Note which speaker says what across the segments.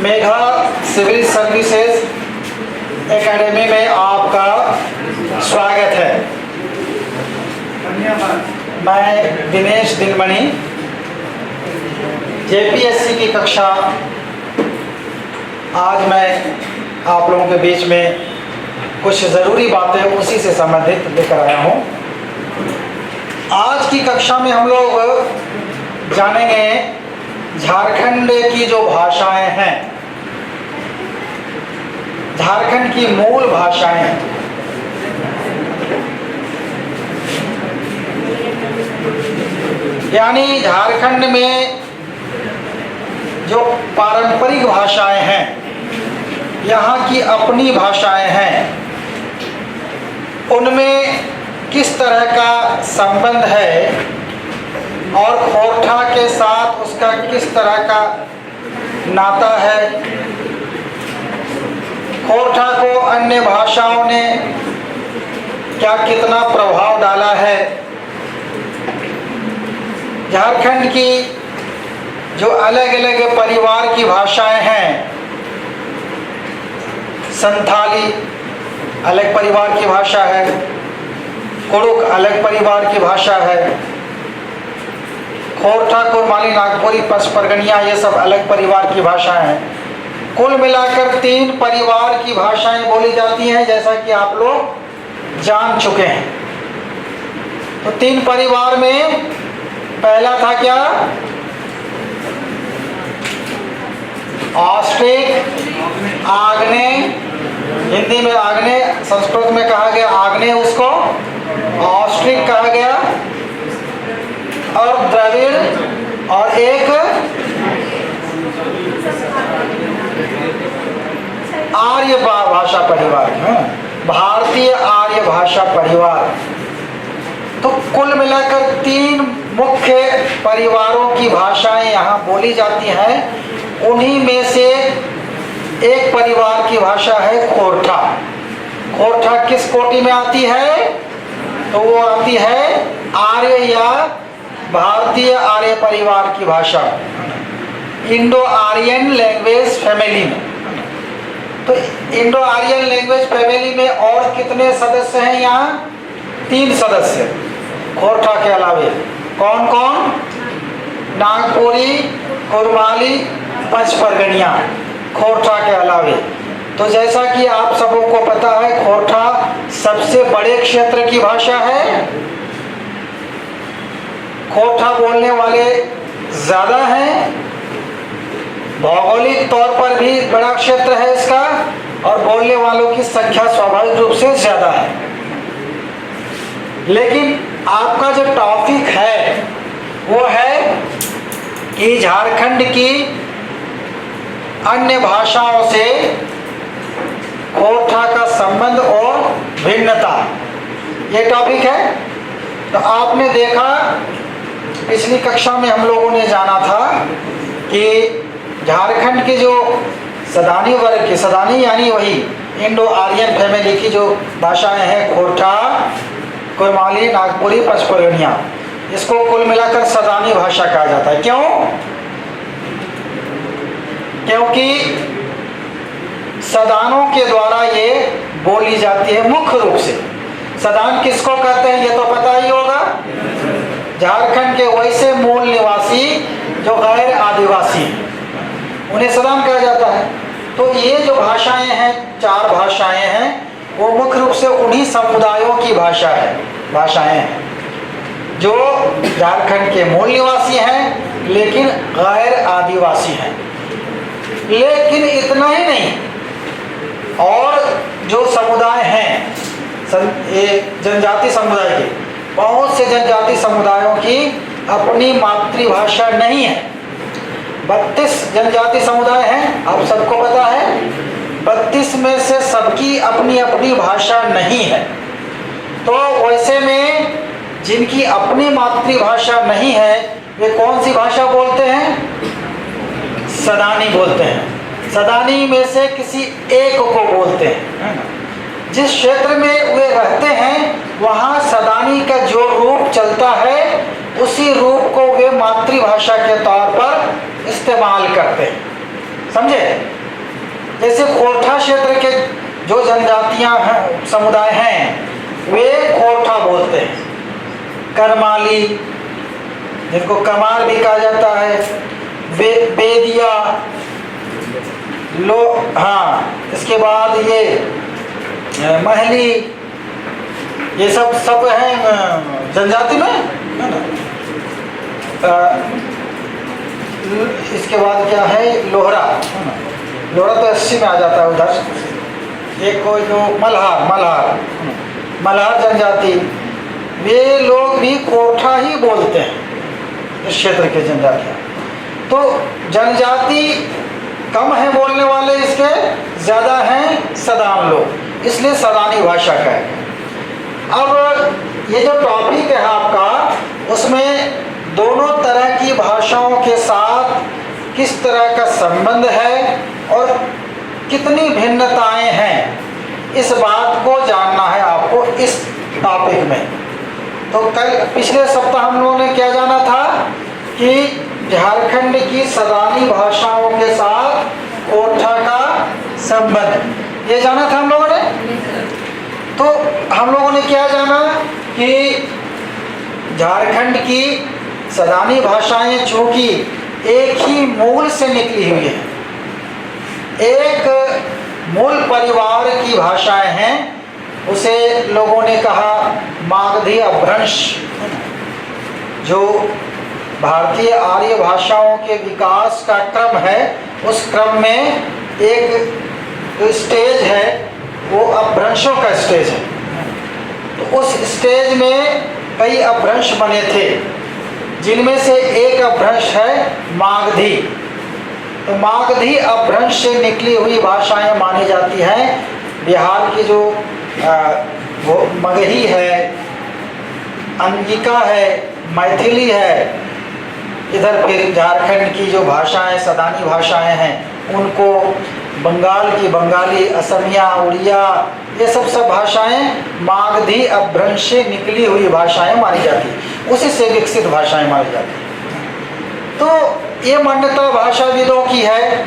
Speaker 1: Megha civil services academy में आपका स्वागत है। मैं दिनेश दिलमणि जेपीएससी की कक्षा आज मैं आप लोगों के बीच में कुछ ज़रूरी बातें उसी से संबंधित लेकर आया हूँ। आज की कक्षा में हम लोग जानेंगे झारखंड की जो भाषाएं हैं, झारखंड की मूल भाषाएं, यानी झारखंड में जो पारंपरिक भाषाएं हैं, यहाँ की अपनी भाषाएं हैं, उनमें किस तरह का संबंध है और खोरठा के साथ उसका किस तरह का नाता है। खोरठा को अन्य भाषाओं ने क्या कितना प्रभाव डाला है। झारखंड की जो अलग अलग परिवार की भाषाएं हैं, संथाली अलग परिवार की भाषा है, कुड़ुक अलग परिवार की भाषा है, खोरठा, कुरमाली, नागपुरी, पचपरगनिया ये सब अलग परिवार की भाषाएं हैं। कुल मिलाकर 3 परिवार की भाषाएं बोली जाती हैं, जैसा कि आप लोग जान चुके हैं। तो 3 परिवार में पहला था क्या? ऑस्ट्रिक, आग्नेय, हिंदी में आग्नेय, संस्कृत में कहा गया आग्नेय, उसको ऑस्ट्रिक कहा गया, और द्रविड़, और एक आर्य भाषा परिवार, भारतीय आर्य भाषा परिवार। तो कुल मिलाकर 3 मुख्य परिवारों की भाषाएं यहाँ बोली जाती हैं। उन्हीं में से एक परिवार की भाषा है खोरठा। खोरठा किस कोटि में आती है? तो वो आती है आर्य या भारतीय आर्य परिवार की भाषा, इंडो आर्यन लैंग्वेज फैमिली में। तो इंडो आर्यन लैंग्वेज फैमिली में और कितने सदस्य हैं यहाँ? 3 सदस्य खोरठा के अलावे। कौन कौन? नागपुरी, कुरमाली, पचपरगनिया, खोरठा के अलावे। तो जैसा कि आप सबों को पता है, खोरठा सबसे बड़े क्षेत्र की भाषा है। खोरठा बोलने वाले ज़्यादा हैं, भौगोलिक तौर पर भी बड़ा क्षेत्र है इसका, और बोलने वालों की संख्या स्वाभाविक रूप से ज़्यादा है। लेकिन आपका जो टॉपिक है वो है कि झारखंड की अन्य भाषाओं से खोरठा का संबंध और भिन्नता, ये टॉपिक है। तो आपने देखा, पिछली कक्षा में हम लोगों ने जाना था कि झारखंड के जो सदानी वर्ग की, सदानी यानी वही इंडो आर्यन फैमिली की जो भाषाएं हैं, खोरठा, कुरमाली, नागपुरी, पचपरगनिया, इसको कुल मिलाकर सदानी भाषा कहा जाता है। क्यों? क्योंकि सदानों के द्वारा ये बोली जाती है मुख्य रूप से। सदान किसको कहते हैं ये तो पता ही होगा। झारखंड के वैसे मूल निवासी जो गैर आदिवासी हैं, उन्हें सदान कहा जाता है। तो ये जो भाषाएं हैं, 4 भाषाएं हैं, वो मुख्य रूप से उन्हीं समुदायों की भाषाएं हैं जो झारखंड के मूल निवासी हैं लेकिन गैर आदिवासी हैं। लेकिन इतना ही नहीं, और जो समुदाय हैं, ये जनजाति समुदाय के, बहुत से जनजाति समुदायों की अपनी मातृभाषा नहीं है। 32 जनजाति समुदाय हैं, आप सबको पता है। 32 में से सबकी अपनी अपनी भाषा नहीं है। तो वैसे में जिनकी अपनी मातृभाषा नहीं है, वे कौन सी भाषा बोलते हैं? सदानी बोलते हैं। सदानी में से किसी एक को बोलते हैं। जिस क्षेत्र में वे रहते हैं वहाँ सदानी का जो रूप चलता है, उसी रूप को वे मातृभाषा के तौर पर इस्तेमाल करते हैं। समझे? जैसे खोरठा क्षेत्र के जो जनजातियां हैं, समुदाय हैं, वे खोरठा बोलते हैं। करमाली, जिनको कमार भी कहा जाता है, बेदिया, लो, हाँ, इसके बाद ये महली, ये सब हैं जनजाति में, है ना। इसके बाद क्या है, लोहरा, है ना। लोहरा तो 80 में आ जाता है उधर। एक कोई जो मल्हार जनजाति, वे लोग भी खोरठा ही बोलते हैं, इस क्षेत्र के जनजातियाँ। तो जनजाति कम है बोलने वाले, इसके ज़्यादा हैं सदान लोग, इसलिए सदानी भाषा का है। अब ये जो टॉपिक है आपका, उसमें दोनों तरह की भाषाओं के साथ किस तरह का संबंध है और कितनी भिन्नताएं हैं, इस बात को जानना है आपको इस टॉपिक में। तो कल पिछले सप्ताह हम लोगों ने क्या जाना था कि झारखंड की सदानी भाषाओं के साथ खोरठा का संबंध, ये जाना था हम लोगों ने। तो हम लोगों ने क्या जाना कि झारखंड की सदानी भाषाएं चूंकि एक ही मूल से निकली हुई हैं, एक मूल परिवार की भाषाएं हैं, उसे लोगों ने कहा मागधी अपभ्रंश। जो भारतीय आर्य भाषाओं के विकास का क्रम है, उस क्रम में एक स्टेज है, वो अपभ्रंशों का स्टेज है। तो उस स्टेज में कई अपभ्रंश बने थे, जिनमें से एक अपभ्रंश है मागधी। तो मागधी अपभ्रंश से निकली हुई भाषाएं मानी जाती हैं। बिहार की जो वो मगही है, अंगिका है, मैथिली है, इधर फिर झारखंड की जो भाषाएं सदानी भाषाएं हैं, उनको बंगाल की बंगाली, असमिया, उड़िया, ये सब भाषाएं मागधी अपभ्रंश से निकली हुई भाषाएं मानी जाती, उसी से विकसित भाषाएं मानी जाती। तो ये मान्यता भाषाविदों की है,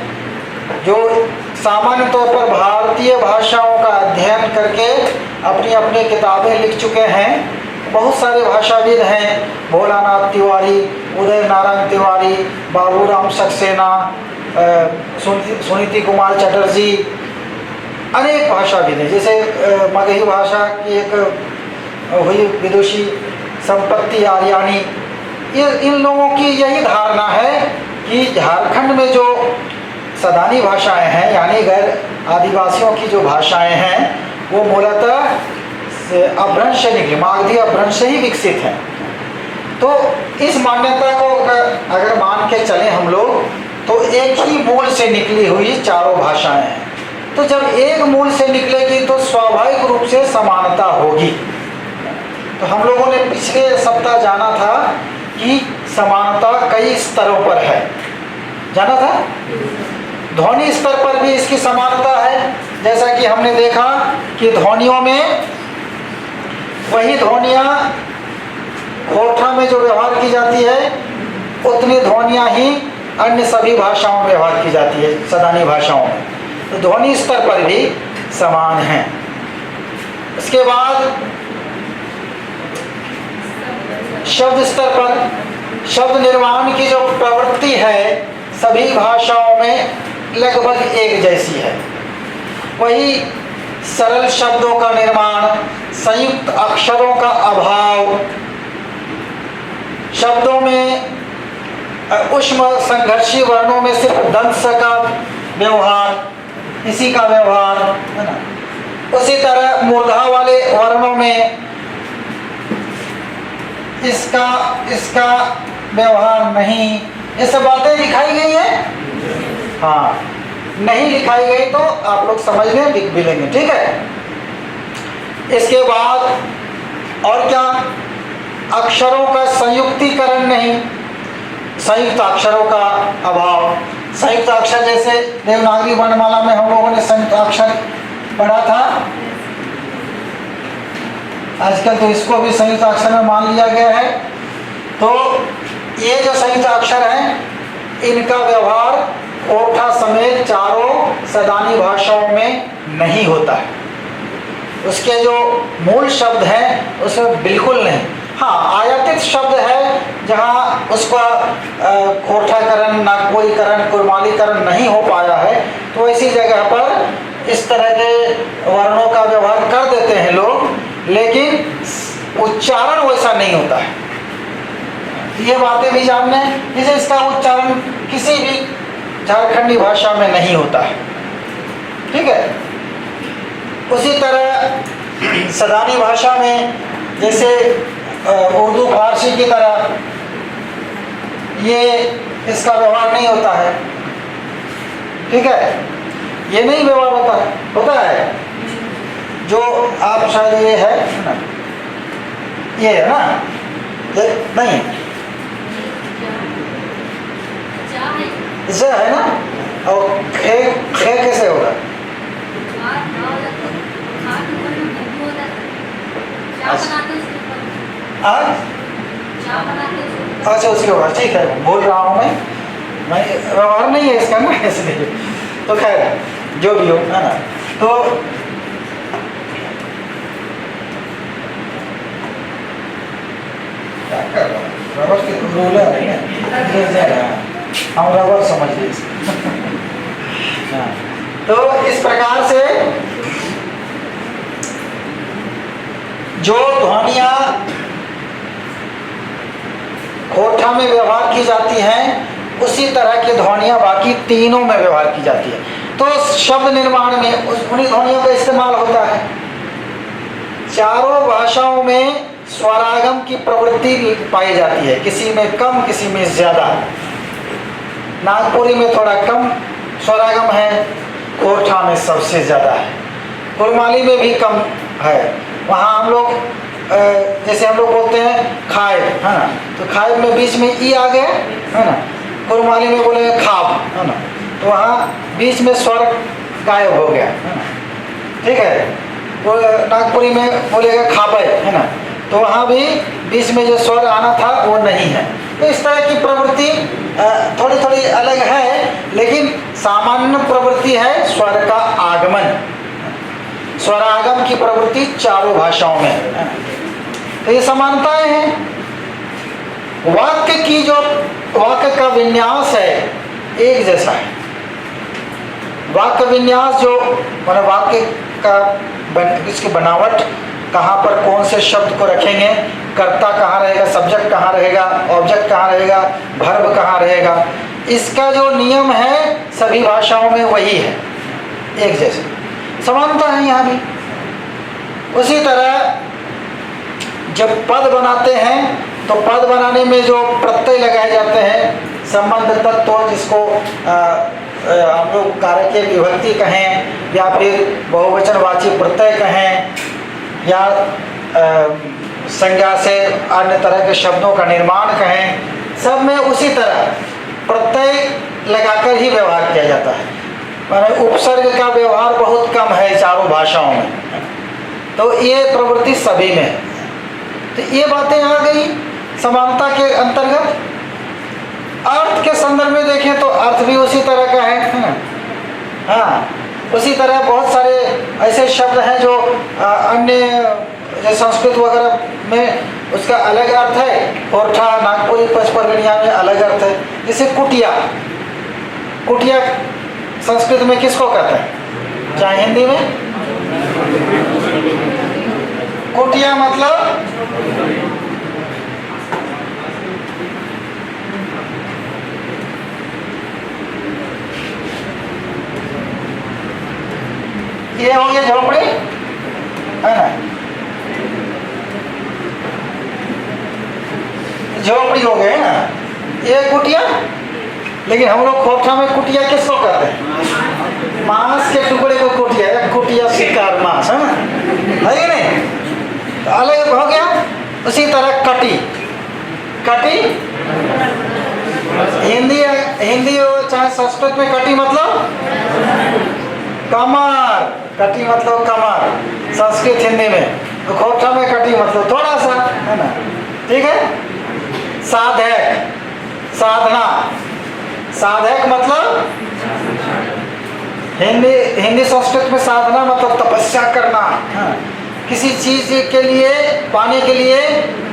Speaker 1: जो सामान्य तौर पर भारतीय भाषाओं का अध्ययन करके अपनी अपनी किताबें लिख चुके हैं। बहुत सारे भाषाविद हैं, भोलानाथ तिवारी, उदय नारायण तिवारी, बाबूराम सक्सेना, सुनीति कुमार चटर्जी, अनेक भाषाविद हैं। जैसे मगही भाषा की एक हुई विदुषी संपत्ति आर्यानी। ये इन लोगों की यही धारणा है कि झारखंड में जो सदानी भाषाएं हैं, यानी गैर आदिवासियों की जो भाषाएं हैं, वो मूलतः अपभ्रंश से निकली, मागधी अपभ्रंश से ही विकसित हैं। तो इस मान्यता को अगर मान के चलें हम लोग, तो एक ही मूल से निकली हुई चारों भाषाएं हैं। तो जब एक मूल से निकलेगी तो स्वाभाविक रूप से समानता होगी। तो हम लोगों ने पिछले सप्ताह जाना था कि समानता कई स्तरों पर है, जाना था। ध्वनि स्तर पर भी इसकी समानता है, जैसा कि हमने देखा कि ध्वनियों में वही ध्वनियाँ खोरठा में जो व्यवहार की जाती है, उतनी ध्वनियाँ ही अन्य सभी भाषाओं में व्यवहार की जाती है, सदानी भाषाओं में। तो ध्वनि स्तर पर भी समान हैं। इसके बाद शब्द स्तर पर शब्द निर्माण की जो प्रवृत्ति है, सभी भाषाओं में लगभग एक जैसी है। वही सरल शब्दों का निर्माण, संयुक्त अक्षरों का अभाव, शब्दों में ऊष्म संघर्षी वर्णों में सिर्फ दंश का व्यवहार, इसी का व्यवहार है ना। उसी तरह मूर्धा वाले वर्णों में इसका व्यवहार नहीं। ये सब बातें लिखाई गई हैं। हाँ, नहीं लिखाई गई तो आप लोग समझ लें, लिख भी लेंगे, ठीक है। इसके बाद और क्या, अक्षरों का संयुक्तीकरण नहीं, संयुक्त अक्षरों का अभाव। संयुक्त अक्षर जैसे देवनागरी वर्णमाला में हम लोगों ने संयुक्त अक्षर पढ़ा था, आजकल तो इसको भी संयुक्त अक्षर में मान लिया गया है। तो ये जो संयुक्त अक्षर हैं, इनका व्यवहार कोठा समेत चारों सदानी भाषाओं में नहीं होता है। उसके जो मूल शब्द हैं उसमें बिल्कुल नहीं। हाँ, आयातित शब्द है जहाँ उसका कोठाकरण, नागपुरीकरण, कुरमालीकरण नहीं हो पाया है, तो ऐसी जगह पर इस तरह के वर्णों का व्यवहार कर देते हैं लोग, लेकिन उच्चारण वैसा नहीं होता है। ये बातें भी जानना है, जैसे इसका उच्चारण किसी भी झारखंडी भाषा में नहीं होता है, ठीक है। उसी तरह सदानी भाषा में जैसे उर्दू फारसी की तरह ये इसका व्यवहार नहीं होता है, ठीक है। ये नहीं व्यवहार होता है जो आप शायद ये है ना, ये है ना, ये नहीं ज है ना, और खे कैसे होगा? अच्छा, उसके बाद ठीक है, बोल रहा हूँ मैं व्यवहार नहीं है इसका ना, इसलिए तो खैर जो भी हो, है ना। तो क्या कर रहा हूँ, रबर की रूलर नहीं है, हम रबर समझ लीजिए। तो इस प्रकार से जो ध्वनियाँ कोठा में व्यवहार की जाती हैं, उसी तरह की ध्वनियाँ बाकी तीनों में व्यवहार की जाती है। तो शब्द निर्माण में उन्हीं ध्वनियों का इस्तेमाल होता है। चारों भाषाओं में स्वरागम की प्रवृत्ति पाई जाती है, किसी में कम, किसी में ज़्यादा। नागपुरी में थोड़ा कम स्वरागम है, कोठा में सबसे ज़्यादा है, कुरमाली में भी कम है। वहाँ हम लोग जैसे हम लोग बोलते हैं खाए, है ना, तो खाए में बीच में ई आ गया, है ना। कुरमाली में बोलेंगे खाब, है ना, तो वहाँ बीच में स्वर गायब हो गया, है ना, ठीक है। वो नागपुरी में बोलेगा खाबे, है ना, तो वहाँ भी बीच में जो स्वर आना था वो नहीं है। तो इस तरह की प्रवृत्ति थोड़ी थोड़ी अलग है, लेकिन सामान्य प्रवृत्ति है स्वर का आगमन, स्वरागम की प्रवृत्ति चारों भाषाओं में है। तो ये समानताएं हैं। वाक्य की जो वाक्य का विन्यास है एक जैसा है। वाक्य विन्यास जो मतलब वाक्य का इसकी बनावट, कहाँ पर कौन से शब्द को रखेंगे, कर्ता कहाँ रहेगा, सब्जेक्ट कहाँ रहेगा, ऑब्जेक्ट कहाँ रहेगा, वर्ब कहाँ रहेगा, इसका जो नियम है सभी भाषाओं में वही है, एक जैसे समानता है यहाँ भी। उसी तरह जब पद बनाते हैं तो पद बनाने में जो प्रत्यय लगाए जाते हैं, संबंध तत्व, जिसको हम लोग कारकीय विभक्ति कहें या फिर बहुवचनवाची प्रत्यय कहें या संज्ञा से अन्य तरह के शब्दों का निर्माण कहें, सब में उसी तरह प्रत्यय लगाकर ही व्यवहार किया जाता है। माने उपसर्ग का व्यवहार बहुत कम है चारों भाषाओं में, तो ये प्रवृत्ति सभी में है। तो ये बातें आ गई समानता के अंतर्गत। अर्थ के संदर्भ में देखें तो अर्थ भी उसी तरह का है। हाँ, उसी तरह बहुत सारे ऐसे शब्द हैं जो अन्य जैसे संस्कृत वगैरह में उसका अलग अर्थ है, कोठा, नागपुरी, पचपरगनिया में अलग अर्थ है। जैसे कुटिया, कुटिया संस्कृत में किसको कहते हैं, चाहे हिंदी में? कुटिया मतलब ये हो गया झोपड़ी, है ना, झोपड़ी हो गए ना, ये कुटिया। लेकिन हम लोग कोठा में कुटिया किसको कहते हैं? मांस के टुकड़े को कुटिया, या कुटिया शिकार मांस, है ना, है कि नहीं? तो अलग हो गया। उसी तरह कटी, कटी हिंदी हो चाहे संस्कृत में कटी मतलब कमर, कटी मतलब कमर, संस्कृत हिंदी में, तो कोठा में कटी मतलब थोड़ा सा, है ना, ठीक है। साधक, साधना, साधक मतलब हिंदी संस्कृत में साधना मतलब तपस्या करना, किसी चीज के लिए पाने के लिए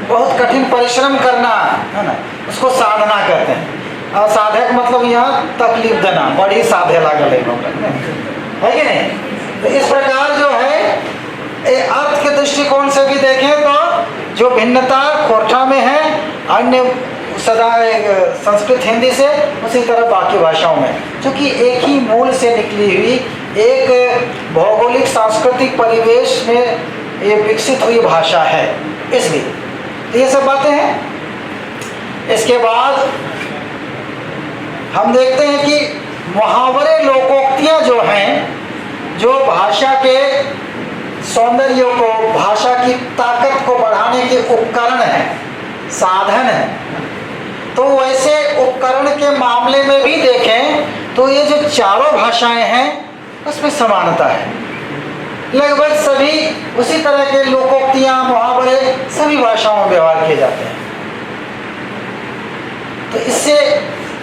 Speaker 1: बहुत कठिन परिश्रम करना, है ना, उसको साधना कहते हैं। और साधक मतलब यहाँ तकलीफ देना, बड़ी साधे लागल है कि नहीं। तो इस प्रकार जो है अर्थ के दृष्टिकोण से भी देखें तो जो भिन्नता खोरठा में है अन्य सदा संस्कृत हिंदी से, उसी तरह बाकी भाषाओं में, क्योंकि एक ही मूल से निकली हुई एक भौगोलिक सांस्कृतिक परिवेश में ये विकसित हुई भाषा है, इसलिए तो ये सब बातें हैं। इसके बाद हम देखते हैं कि मुहावरे लोकोक्तियाँ जो हैं, जो भाषा के सौंदर्य को, भाषा की ताकत को बढ़ाने के उपकरण हैं, साधन हैं, तो वैसे उपकरण के मामले में भी देखें तो ये जो चारों भाषाएं हैं उसमें समानता है। लगभग सभी उसी तरह के लोकोक्तियाँ, मुहावरे सभी भाषाओं में व्यवहार किए जाते हैं। तो इससे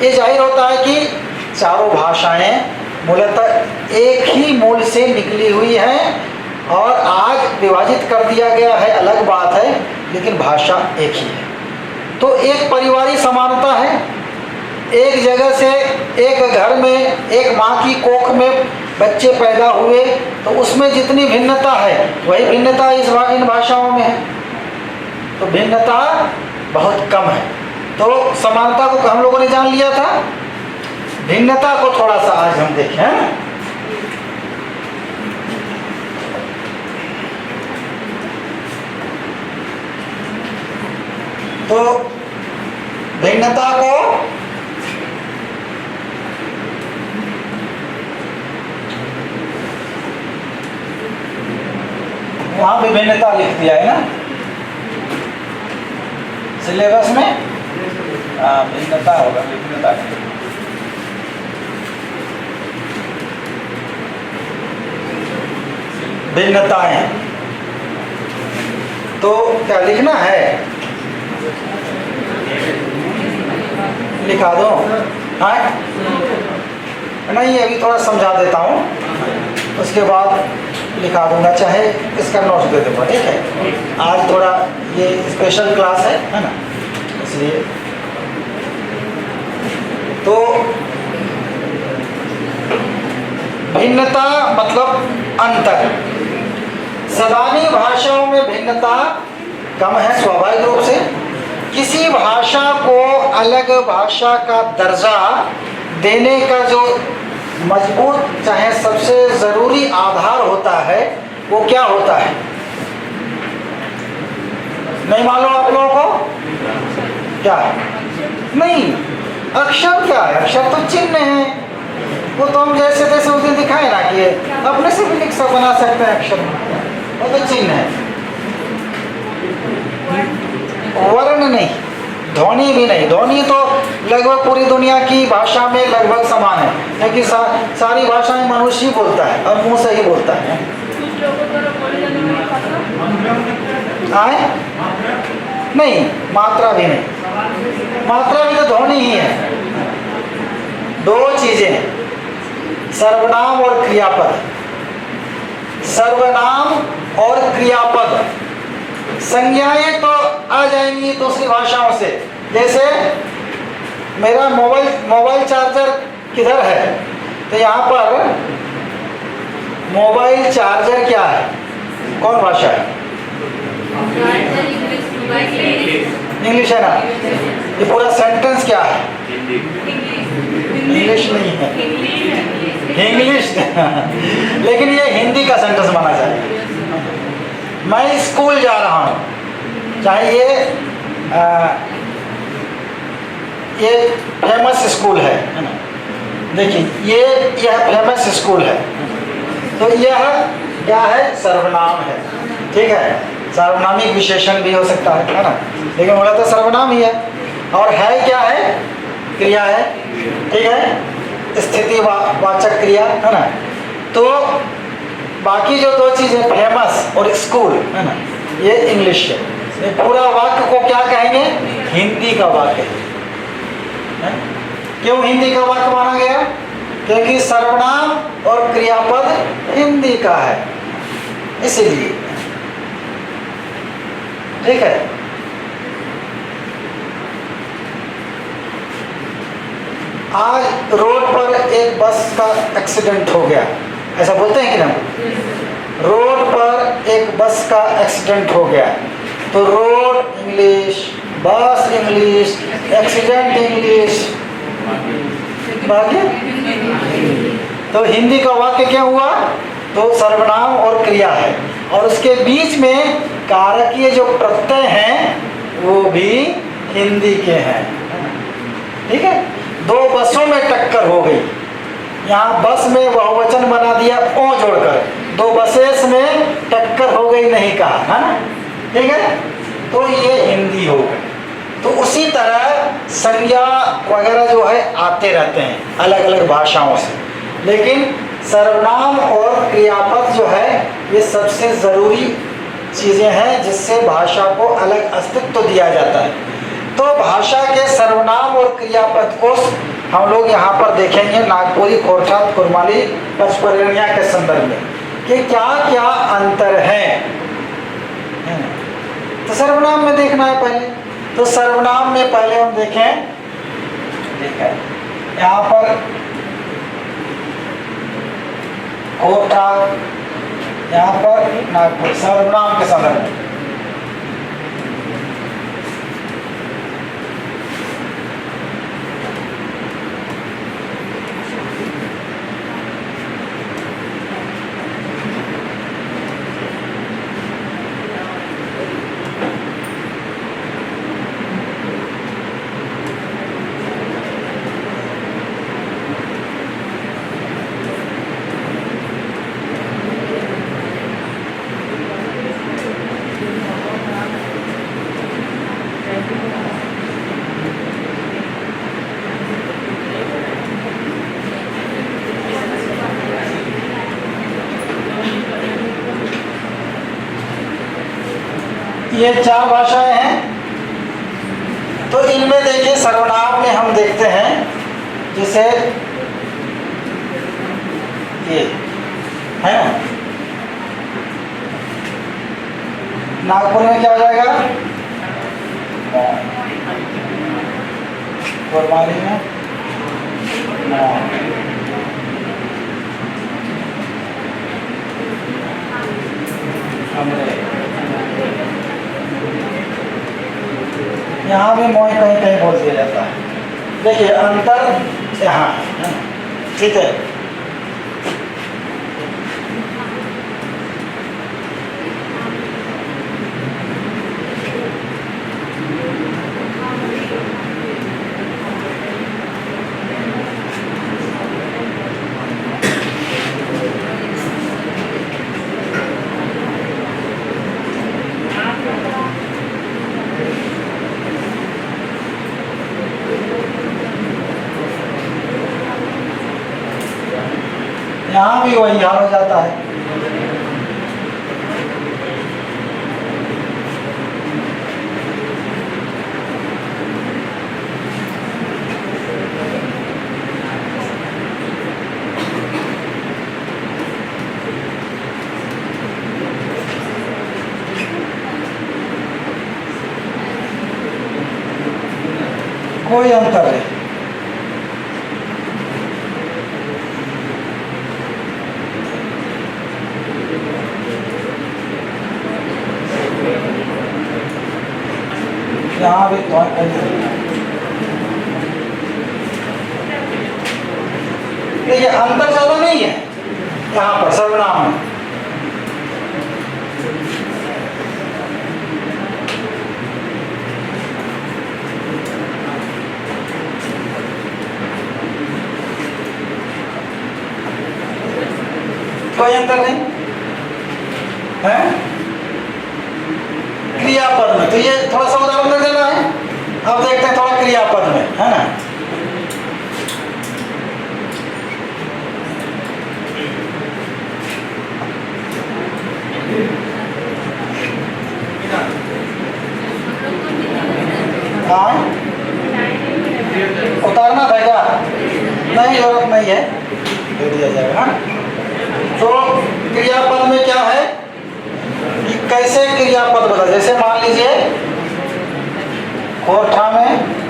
Speaker 1: ये जाहिर होता है कि चारों भाषाएं मूलतः एक ही मूल से निकली हुई हैं, और आज विभाजित कर दिया गया है अलग बात है, लेकिन भाषा एक ही है। तो एक परिवारी समानता है, एक जगह से, एक घर में, एक माँ की कोख में बच्चे पैदा हुए, तो उसमें जितनी भिन्नता है वही भिन्नता इन भाषाओं में है। तो भिन्नता बहुत कम है। तो समानता को हम लोगों ने जान लिया था, भिन्नता को थोड़ा सा आज हम देखें। तो भिन्नता को वहां भी भिन्नता लिख दिया है ना सिलेबस में। भिन्नता होगा, भिन्नता भिन्नताएं, तो क्या लिखना है, लिखा दो। हाँ नहीं, अभी थोड़ा समझा देता हूँ, उसके बाद लिखा दूंगा, चाहे इसका नोट्स दे दूंगा, ठीक है। आज थोड़ा ये स्पेशल क्लास है ना, इसलिए। तो भिन्नता मतलब अंतर। सदानी भाषाओं में भिन्नता कम है स्वाभाविक रूप से। किसी भाषा को अलग भाषा का दर्जा देने का जो मजबूत, चाहे सबसे ज़रूरी आधार होता है, वो क्या होता है? नहीं मालूम आप लोगों को? क्या है? नहीं, अक्षर क्या है? अक्षर तो चिन्ह है, वो तो हम जैसे तैसे उस दिन दिखाए ना कि अपने से भी लिख बना सकते हैं अक्षर, वो तो चिन्ह है। वर्ण नहीं, ध्वनि भी नहीं। ध्वनि तो लगभग पूरी दुनिया की भाषा में लगभग समान है, क्योंकि सारी भाषाएं मनुष्य ही बोलता है और मुंह से ही बोलता है। आए? नहीं, मात्रा भी नहीं, मात्रा भी तो ध्वनि ही है। दो चीजें, सर्वनाम और क्रियापद। सर्वनाम और क्रियापद संज्ञाएं तो आ जाएंगी दूसरी भाषाओं से। जैसे मेरा मोबाइल चार्जर किधर है, तो यहाँ पर मोबाइल चार्जर क्या है, कौन भाषा है? इंग्लिश है ना। ये पूरा सेंटेंस क्या है? इंग्लिश नहीं है, इंग्लिश लेकिन ये हिंदी का सेंटेंस माना जाएगा। मैं स्कूल जा रहा हूँ, चाहे ये फेमस स्कूल है ना, देखिए यह फेमस स्कूल है, तो यह क्या है? सर्वनाम है, ठीक है। सर्वनामिक विशेषण भी हो सकता है ना, लेकिन बोला तो सर्वनाम ही है। और है क्या है? क्रिया है, ठीक है, स्थिति वाचक क्रिया है ना। तो बाकी जो दो चीज़ें फेमस और स्कूल है ना, ये इंग्लिश है। ये पूरा वाक्य को क्या कहेंगे? हिंदी का वाक्य है। क्यों हिंदी का वाक्य माना गया? क्योंकि सर्वनाम और क्रियापद हिंदी का है, इसीलिए। ठीक है। आज रोड पर एक बस का एक्सीडेंट हो गया, ऐसा बोलते हैं कि ना, रोड पर एक बस का एक्सीडेंट हो गया। तो रोड इंग्लिश, बस इंग्लिश, एक्सीडेंट इंग्लिश, बाकी तो हिंदी का वाक्य क्या हुआ? तो सर्वनाम और क्रिया है, और उसके बीच में कारकीय जो प्रत्यय हैं वो भी हिंदी के हैं। ठीक है। दो बसों में टक्कर हो गई, यहाँ बस में बहुवचन बना दिया ओ जोड़कर, दो बसेस में टक्कर हो गई नहीं कहा, है ना। ठीक है। तो ये हिंदी हो गई। तो उसी तरह संज्ञा वगैरह जो है आते रहते हैं अलग अलग भाषाओं से, लेकिन सर्वनाम और क्रियापद जो है ये सबसे ज़रूरी चीज़ें हैं जिससे भाषा को अलग अस्तित्व दिया जाता है। तो भाषा के सर्वनाम और क्रियापद को हम लोग यहाँ पर देखेंगे नागपुरी, खोरछात, कुरमाली, पचपरगनिया के संदर्भ में कि क्या क्या अंतर है। तो सर्वनाम में देखना है पहले। तो सर्वनाम में पहले हम देखें, ठीक है, यहाँ पर कोटा, यहाँ पर नागपुर, सर्वनाम के संदर्भ में। ये चार भाषाएं हैं। तो इनमें देखिए सर्वनाम में हम देखते हैं जिसे ये है ना, नागपुर में क्या हो जाएगा? कुरमाली में यहाँ भी मोह कहीं कहीं बोल दिया जाता है। देखिए अंतर यहाँ है, ठीक है। यहाँ भी वही हाल हो जाता है। कोई अंतर नहीं। यहाँ भी देखिए अंतर ज्यादा नहीं है यहाँ पर सर्वनाम में। कोई अंतर नहीं है। क्रियापद में तो ये थोड़ा सा उदाहरण दे देना है। अब देखते हैं थोड़ा क्रियापद में, है ना। हाँ उतारना था क्या? नहीं जरूरत नहीं चाहिए दे दिया जाएगा। हाँ, तो क्रियापद में क्या है कि कैसे क्रियापद बदल, जैसे मान लीजिए कोठा में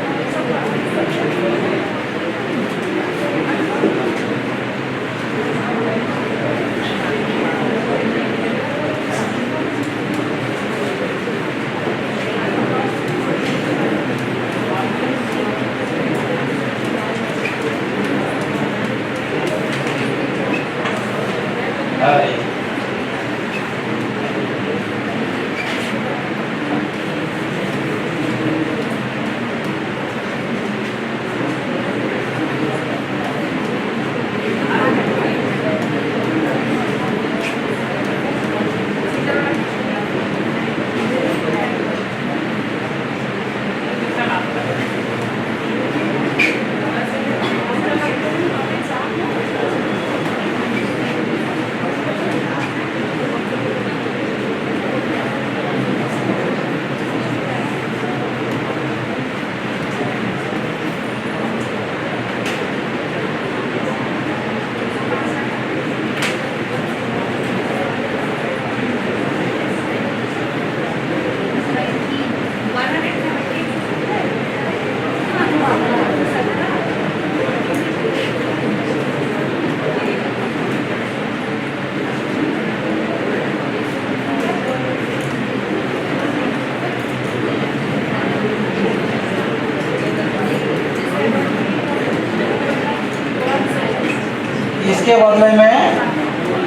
Speaker 1: इसके बदले में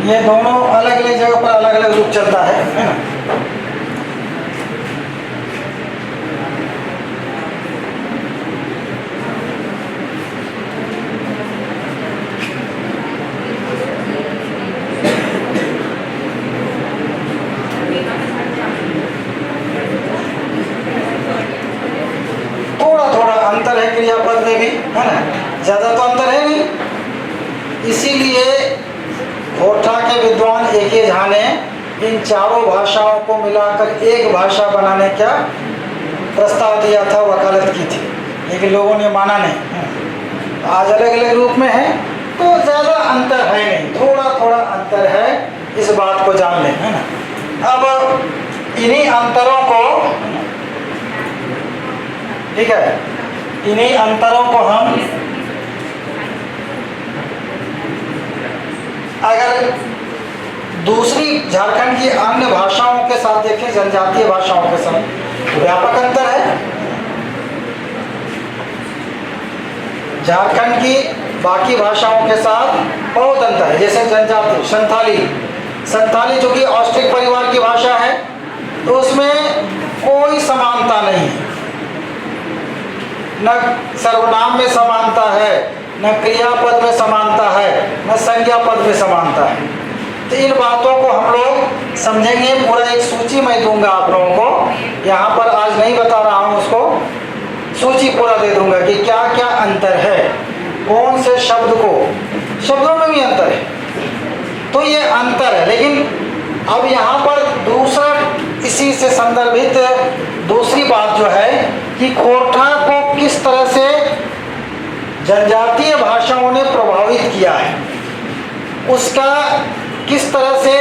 Speaker 1: ये दोनों अलग अलग जगह पर अलग अलग रूप चलता है ना। थोड़ा थोड़ा अंतर है क्रियापद में भी, है ना, ज्यादा तो अंतर है नहीं। इसीलिए कोठा के विद्वान A.K. झा ने इन चारों भाषाओं को मिलाकर एक भाषा बनाने का प्रस्ताव दिया था, वकालत की थी, लेकिन लोगों ने माना नहीं। आज अलग अलग रूप में है तो ज़्यादा अंतर है नहीं, थोड़ा थोड़ा अंतर है, इस बात को जान लें, है ना। अब इन्हीं अंतरों को, ठीक है, इन्हीं अंतरों को हम अगर दूसरी झारखंड की अन्य भाषाओं के साथ देखें, जनजातीय भाषाओं के साथ, तो व्यापक अंतर है। झारखंड की बाकी भाषाओं के साथ बहुत अंतर है। जैसे जनजातीय संथाली जो कि ऑस्ट्रिक परिवार की भाषा है, तो उसमें कोई समानता नहीं है, न सर्वनाम में समानता है, न क्रियापद में समानता है, न संज्ञा पद में समानता है। तो इन बातों को हम लोग समझेंगे। पूरा एक सूची मैं दूंगा आप लोगों को, यहाँ पर आज नहीं बता रहा हूँ, उसको सूची पूरा दे दूंगा कि क्या क्या अंतर है, कौन से शब्द को, शब्दों में भी अंतर है, तो ये अंतर है। लेकिन अब यहाँ पर दूसरा, इसी से संदर्भित दूसरी बात जो है कि कोठा को किस तरह से जनजातीय भाषाओं ने प्रभावित किया है, उसका किस तरह से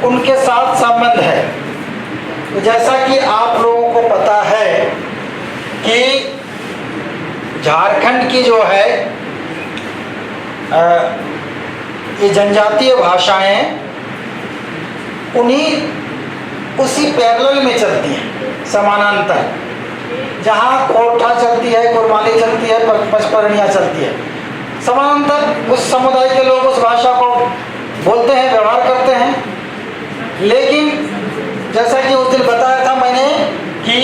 Speaker 1: उनके साथ संबंध है। तो जैसा कि आप लोगों को पता है कि झारखंड की जो है ये जनजातीय भाषाएं उसी पैरेलल में चलती हैं, समानांतर। जहाँ कोठा चलती है, कुरमाली चलती है, पचपरनिया चलती है, समानांतर उस समुदाय के लोग उस भाषा को बोलते हैं, व्यवहार करते हैं। लेकिन जैसा कि उस दिन बताया था मैंने कि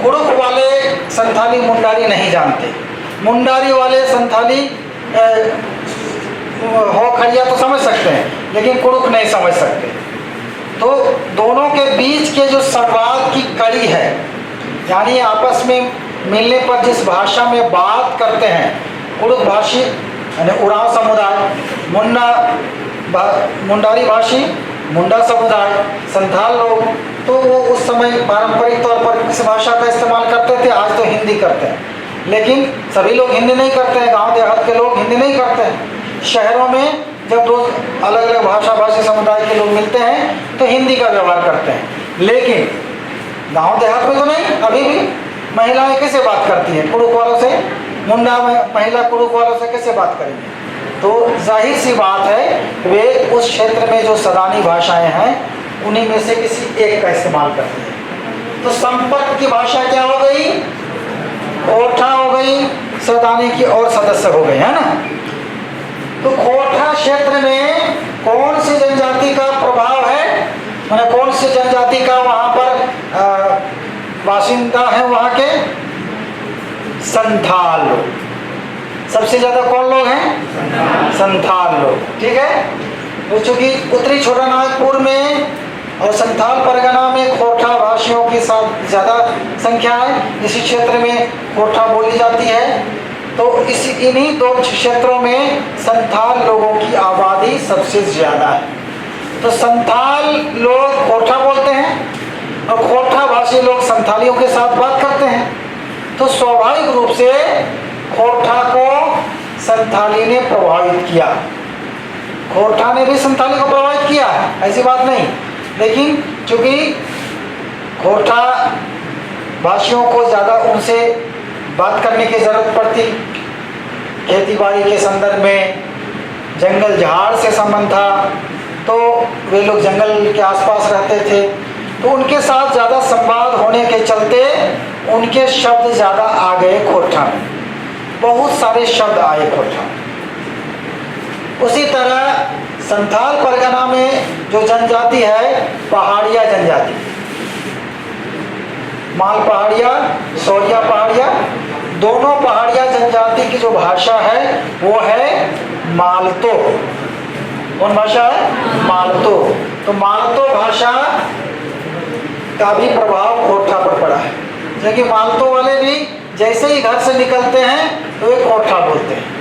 Speaker 1: कुड़ुक वाले संथाली मुंडारी नहीं जानते, मुंडारी वाले संथाली हो खड़िया तो समझ सकते हैं, लेकिन कुड़ुक नहीं समझ सकते। तो दोनों के बीच के जो संवाद की कड़ी है, यानी आपस में मिलने पर जिस भाषा में बात करते हैं, कुड़ुक भाषी यानी उरांव समुदाय, मुंडारी भाषी मुंडा समुदाय, संथाल लोग, तो वो उस समय पारंपरिक तौर पर किस भाषा का इस्तेमाल करते थे, आज तो हिंदी करते हैं। लेकिन सभी लोग हिंदी नहीं करते हैं, गांव देहात के लोग हिंदी नहीं करते हैं। शहरों में जब दो अलग अलग भाषी समुदाय के लोग मिलते हैं तो हिंदी का व्यवहार करते हैं, लेकिन गांव देहात में तो नहीं। अभी भी महिलाएं कैसे बात करती हैं पुरुष वालों से, मुंडा में महिला पुरुष वालों से कैसे बात करेंगे? तो जाहिर सी बात है वे उस क्षेत्र में जो सदानी भाषाएं हैं उन्हीं में से किसी एक का इस्तेमाल करते हैं। तो संपर्क की भाषा क्या हो गई? खोरठा हो गई, सदानी की और सदस्य हो गए, है ना। तो खोरठा क्षेत्र में कौन सी जनजाति का प्रभाव है, मैंने कौन सी जनजाति का वहाँ पर बाशिंदा है? वहाँ के संथाल लोग। सबसे ज़्यादा कौन लोग हैं? संथाल लोग, ठीक है। तो चूँकि उत्तरी छोटा नागपुर में और संथाल परगना में खोरठा भाषियों की साथ ज़्यादा संख्या है, इसी क्षेत्र में खोरठा बोली जाती है। तो इन्हीं दो क्षेत्रों में संथाल लोगों की आबादी सबसे ज़्यादा है। तो संथाल लोग खोरठा बोलते हैं और खोरठा भाषी लोग संथालियों के साथ बात करते हैं। तो स्वाभाविक रूप से खोरठा को संथाली ने प्रभावित किया, खोरठा ने भी संथाली को प्रभावित किया, ऐसी बात नहीं। लेकिन चूँकि खोरठा भाषियों को ज़्यादा उनसे बात करने की ज़रूरत पड़ती, खेतीबाड़ी के संदर्भ में, जंगल झाड़ से संबंध था, तो वे लोग जंगल के आसपास रहते थे, तो उनके साथ ज़्यादा संवाद होने के चलते उनके शब्द ज़्यादा आ गए खोरठा में, बहुत सारे शब्द आए खोरठा में। उसी तरह संथाल परगना में जो जनजाति है पहाड़िया जनजाति, माल पहाड़िया, सौरिया पहाड़िया, दोनों पहाड़िया जनजाति की जो भाषा है वो है मालतो। कौन भाषा है? मालतो। तो मालतो भाषा का भी प्रभाव खोरठा पर पड़ा है, क्योंकि मालतो वाले भी जैसे ही घर से निकलते हैं तो वे खोरठा बोलते हैं।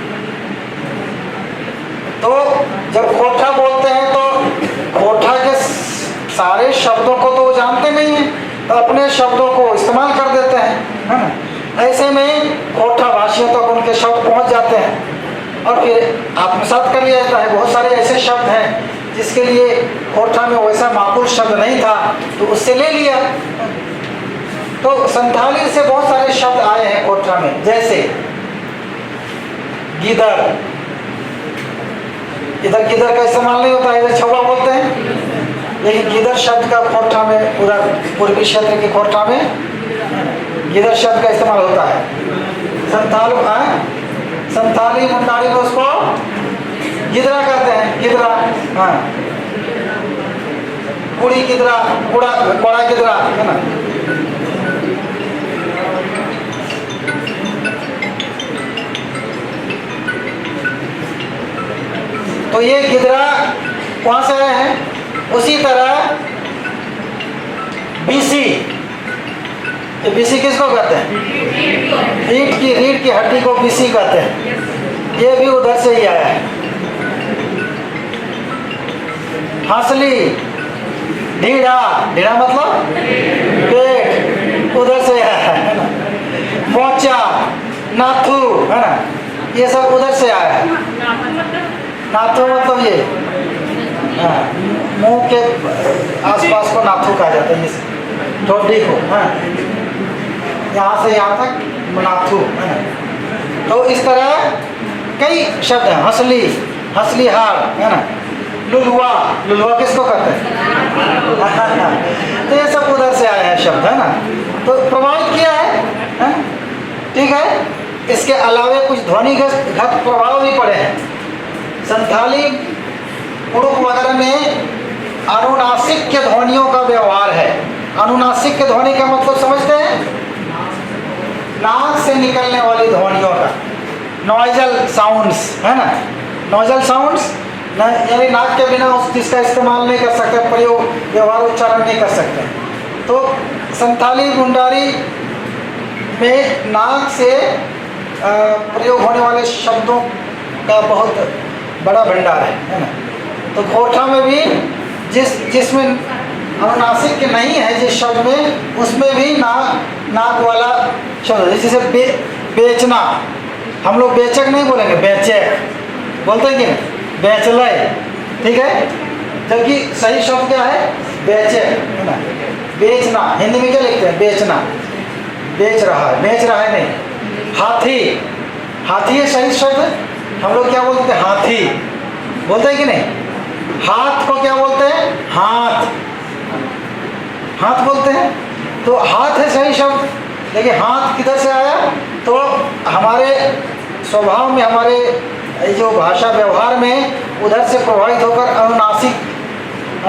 Speaker 1: तो जब खोरठा बोलते हैं तो खोरठा के सारे शब्दों को तो वो जानते नहीं हैं, तो अपने शब्दों को इस्तेमाल कर देते हैं, है ना। ऐसे में खोरठा भाषियों तक उनके शब्द पहुंच जाते हैं और फिर आत्मसात कर लिया जाता है। बहुत सारे ऐसे शब्द हैं जिसके लिए खोरठा में वैसा माकूल शब्द नहीं था तो उससे ले लिया। तो संथाली से बहुत सारे शब्द आए हैं खोरठा में, जैसे गिदर, इधर गिदर का इस्तेमाल नहीं होता, इधर छौवा बोलते हैं, लेकिन गिदर शब्द का खोरठा में, उधर पूर्वी क्षेत्र के खोरठा में गिदर शब्द का इस्तेमाल होता है। संथाली मुंडारी में उसको गिदरा कहते हैं, गिदरा, हाँ, कुड़ी गिदरा, कोड़ा गिदरा, है ना। तो ये गिदरा वहाँ से आए हैं। उसी तरह बीसी, ये बीसी किसको कहते हैं? रीढ़ की हड्डी को बीसी कहते हैं, ये भी उधर से ही आया है। हंसली, ढीढ़ा, ढीढ़ा मतलब पेट, उधर से आया है ना। मोचा, नाथू, है ना, ये सब उधर से आया है। नाथू मतलब ये, हाँ, मुंह के आसपास को नाथू कहा जाता है, इस ठोडी को, हाँ, यहाँ से यहाँ तक नाथू, है ना। तो इस तरह कई शब्द हैं। हंसली, हंसलीहार, है ना। लुलुआ, लुलुआ किसको कहते हैं? तो ये सब उधर से आए हैं शब्द, है ना। तो प्रभावित किया है, ठीक है। इसके अलावे कुछ ध्वनिगत प्रभाव भी पड़े हैं। संथाली पुरुष वगैरह में अनुनासिक के ध्वनियों का व्यवहार है। अनुनासिक के ध्वनि का मतलब समझते हैं? नाक से निकलने वाली ध्वनियों का, नॉइजल साउंड्स, है ना। नॉइजल साउंड्स यानी नाक के बिना उस जिसका इस्तेमाल नहीं कर सकते, प्रयोग, व्यवहार, उच्चारण नहीं कर सकते। तो संथाली मुंडारी में नाक से प्रयोग होने वाले शब्दों का बहुत बड़ा भंडार है ना। तो खोरठा में भी जिसमें अनुनासिक नहीं है जिस शब्द में, उसमें भी नाक वाला शब्द है। जैसे बेचना, हम लोग बेचक नहीं बोलेंगे, बेचक बोलते हैं कि नहीं, बेचलय, ठीक है। जबकि सही शब्द क्या है, बेचे, है ना, बेचना। हिंदी में क्या लिखते हैं, बेचना, बेच रहा है, बेच रहा है नहीं। हाथी, हाथी है सही शब्द, हम लोग क्या बोलते हैं, हाथी बोलते हैं कि नहीं। हाथ को क्या बोलते हैं, हाथ, हाथ बोलते हैं। तो हाथ है सही शब्द, लेकिन हाथ किधर से आया, तो हमारे स्वभाव में, हमारे जो भाषा व्यवहार में उधर से प्रभावित होकर अनुनासिक,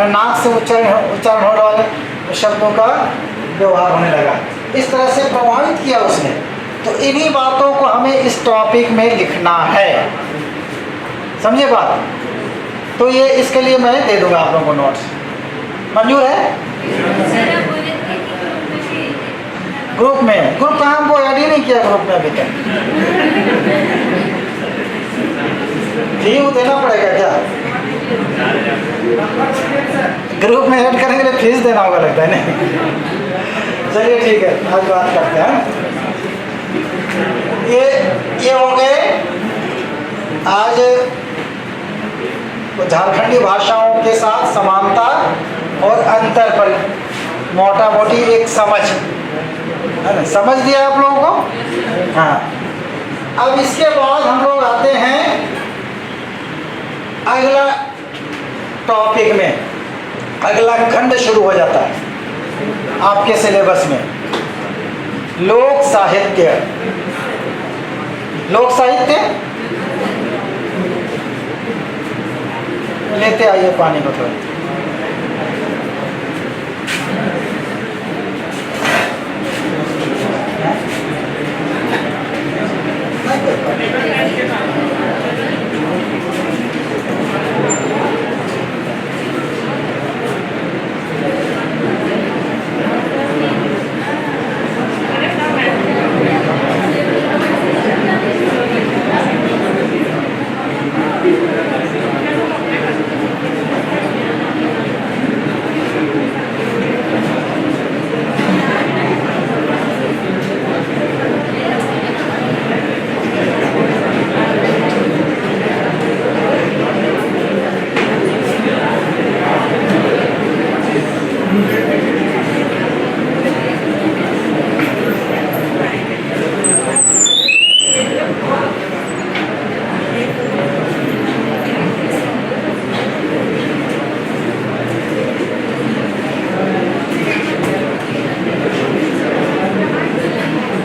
Speaker 1: नाक से उच्चारण होने वाले शब्दों का व्यवहार होने लगा। इस तरह से प्रभावित किया उसने। तो इन्हीं बातों को हमें इस टॉपिक में लिखना है, समझे बात। तो ये इसके लिए मैं दे दूंगा आप लोगों को नोट्स, मंजूर है। ग्रुप में, ग्रुप का हमको ऐड ही नहीं किया ग्रुप में अभी तक। फी देना पड़ेगा क्या, ग्रुप में ऐड करेंगे तो फीस देना होगा लगता है नहीं। चलिए ठीक है, आज बात करते हैं। ये हो गए आज झारखंडी भाषाओं के साथ समानता और अंतर पर मोटा मोटी एक समझ, है ना, समझ दिया आप लोगों को। हाँ, अब इसके बाद हम लोग आते हैं अगला टॉपिक में, अगला खंड शुरू हो जाता है आपके सिलेबस में, लोक साहित्य। लोक साहित्य लेते आइए पानी को थोड़ा।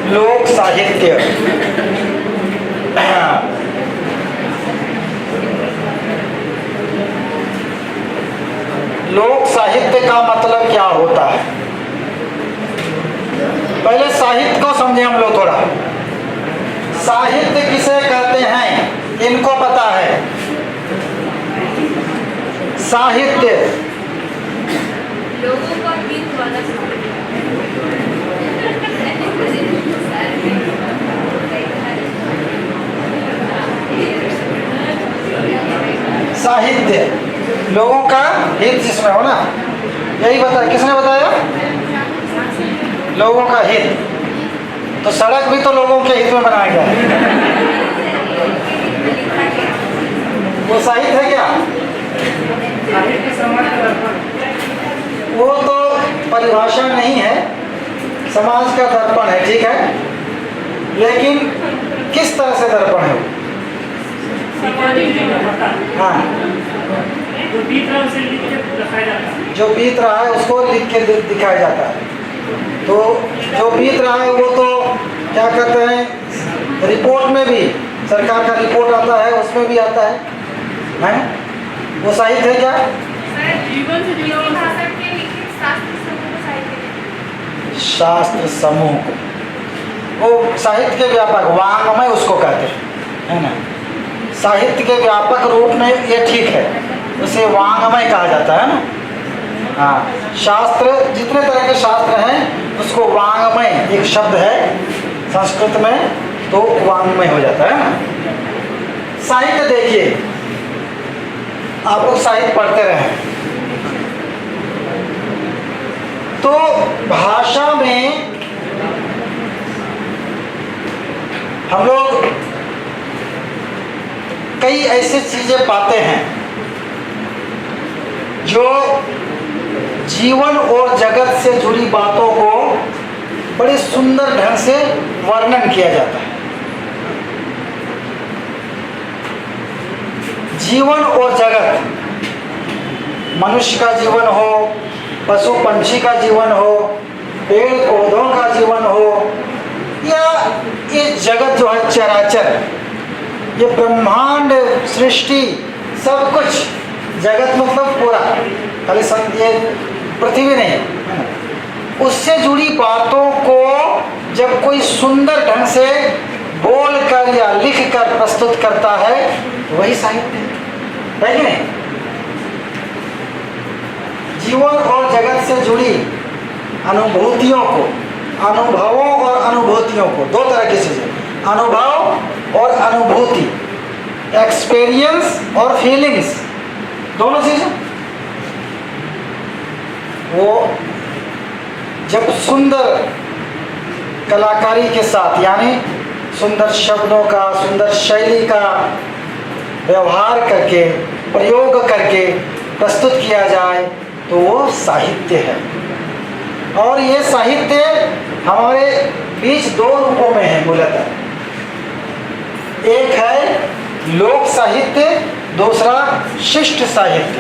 Speaker 1: लोक साहित्य, लोक साहित्य का मतलब क्या होता है। पहले साहित्य को समझे हम लोग थोड़ा। साहित्य किसे कहते हैं, इनको पता है। साहित्य
Speaker 2: लोगों का गीत वाला
Speaker 1: साहित्य लोगों का हित जिसमें हो ना, यही बताया, किसने बताया, लोगों का हित। तो सड़क भी तो लोगों के हित में बनाया गया है, वो साहित्य है क्या, वो तो परिभाषा नहीं है, समाज का दर्पण है, ठीक है। लेकिन किस तरह से दर्पण है वो, हाँ, जो बीत रहा है उसको लिख के दिखाया जाता है। तो जो बीत रहा है वो तो क्या कहते हैं, रिपोर्ट में भी, सरकार का रिपोर्ट आता है उसमें भी आता है, हैं? वो साहित्य है क्या,
Speaker 2: जीवन से जुड़ा भाषा के लिखित शास्त्र समूह को साहित्य,
Speaker 1: शास्त्र समूह को, वो साहित्य के व्यापक वांग्मय उसको कहते हैं, है ना। साहित्य के व्यापक रूप में ये ठीक है, उसे वांग्मय कहा जाता है ना। हाँ, शास्त्र, जितने तरह के शास्त्र हैं उसको वांग्मय, एक शब्द है संस्कृत में, तो वांग्मय हो जाता है ना। साहित्य देखिए, आप लोग साहित्य पढ़ते रहे तो भाषा में हम लोग कई ऐसी चीज़ें पाते हैं जो जीवन और जगत से जुड़ी बातों को बड़े सुंदर ढंग से वर्णन किया जाता है। जीवन और जगत, मनुष्य का जीवन हो, पशु पंछी का जीवन हो, पेड़ पौधों का जीवन हो, या ये जगत जो है चराचर, ये ब्रह्मांड सृष्टि सब कुछ, जगत मतलब पूरा, खाली ये पृथ्वी नहीं, उससे जुड़ी बातों को जब कोई सुंदर ढंग से बोल कर या लिख कर प्रस्तुत करता है, वही साहित्य है कि नहीं? जीवन और जगत से जुड़ी अनुभूतियों को, अनुभवों और अनुभूतियों को, दो तरह की चीजें, अनुभव और अनुभूति, एक्सपीरियंस और फीलिंग्स, दोनों चीजें वो जब सुंदर कलाकारी के साथ, यानी सुंदर शब्दों का, सुंदर शैली का व्यवहार करके, प्रयोग करके प्रस्तुत किया जाए तो वो साहित्य है। और ये साहित्य हमारे बीच दो रूपों में है मूलतः। एक है लोक साहित्य, दूसरा शिष्ट साहित्य।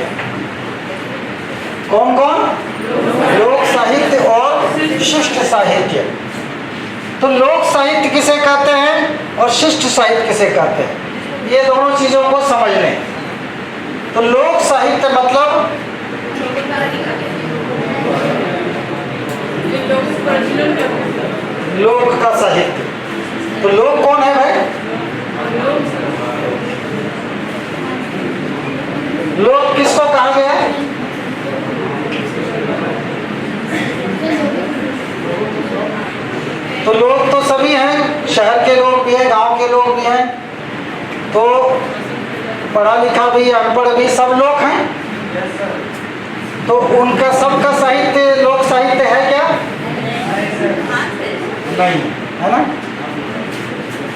Speaker 1: कौन कौन? लोक साहित्य और शिष्ट साहित्य। तो लोक साहित्य किसे कहते हैं और शिष्ट साहित्य किसे कहते हैं, ये दोनों चीजों को समझ लें। तो लोक साहित्य मतलब लोक का साहित्य। तो लोक कौन है भाई? लोक किसको कहा गया है? तो लोग तो सभी हैं, शहर के लोग भी हैं, गांव के लोग भी हैं, तो पढ़ा लिखा भी, अनपढ़ भी, सब लोग हैं। तो उनका सबका साहित्य लोक साहित्य है क्या? नहीं है ना।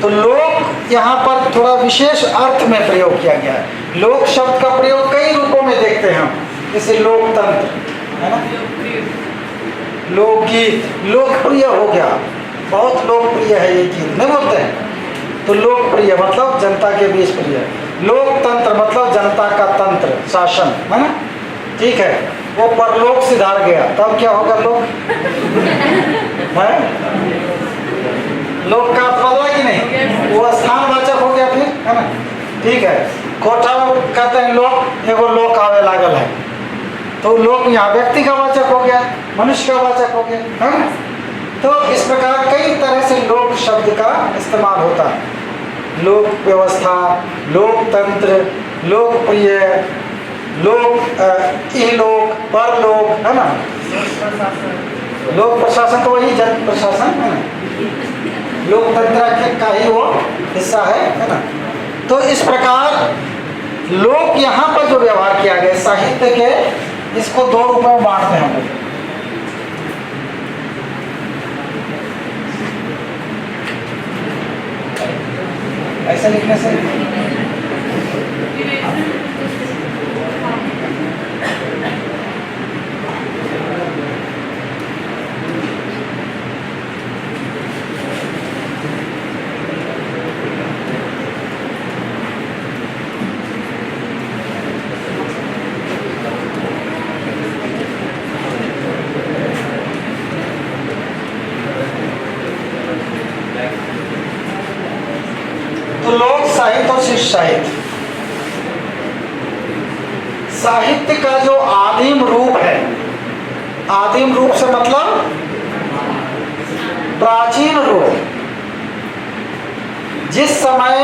Speaker 1: तो लोक यहाँ पर थोड़ा विशेष अर्थ में प्रयोग किया गया है। लोक शब्द का प्रयोग कई रूपों में देखते हैं हम, जैसे लोकतंत्र है ना, लोकगीत, लोकप्रिय हो गया, बहुत लोकप्रिय है ये गीत, नहीं बोलते हैं। तो लोकप्रिय मतलब जनता के बीच प्रिय। लोकतंत्र मतलब जनता का तंत्र, शासन, है ना। ठीक है, वो परलोक सिधार गया, तब क्या होगा? लोक है, लोक का बदला कि नहीं, वो स्थानवाचक हो गया फिर, है ना। ठीक है, कोठा कहते हैं लोक, एगो लोक आवे लागल है, तो लोक यहाँ व्यक्ति का वाचक हो गया, मनुष्य का वाचक हो गया, है ना। तो इस प्रकार कई तरह से लोक शब्द का इस्तेमाल होता है। लोक व्यवस्था, लोकतंत्र, लोकप्रिय, लोक इहलोक, परलोक, है ना। लोक प्रशासन तो वही जन प्रशासन है ना, लोकतंत्र का ही वो हिस्सा है ना। तो इस प्रकार लोक यहाँ पर जो व्यवहार किया गया साहित्य के, इसको दो रूपों में बांटते हैं हम लोग। ऐसा लिखने से लोक साहित्य और शिष्ट साहित्य। साहित्य का जो आदिम रूप है, आदिम रूप से मतलब प्राचीन रूप, जिस समय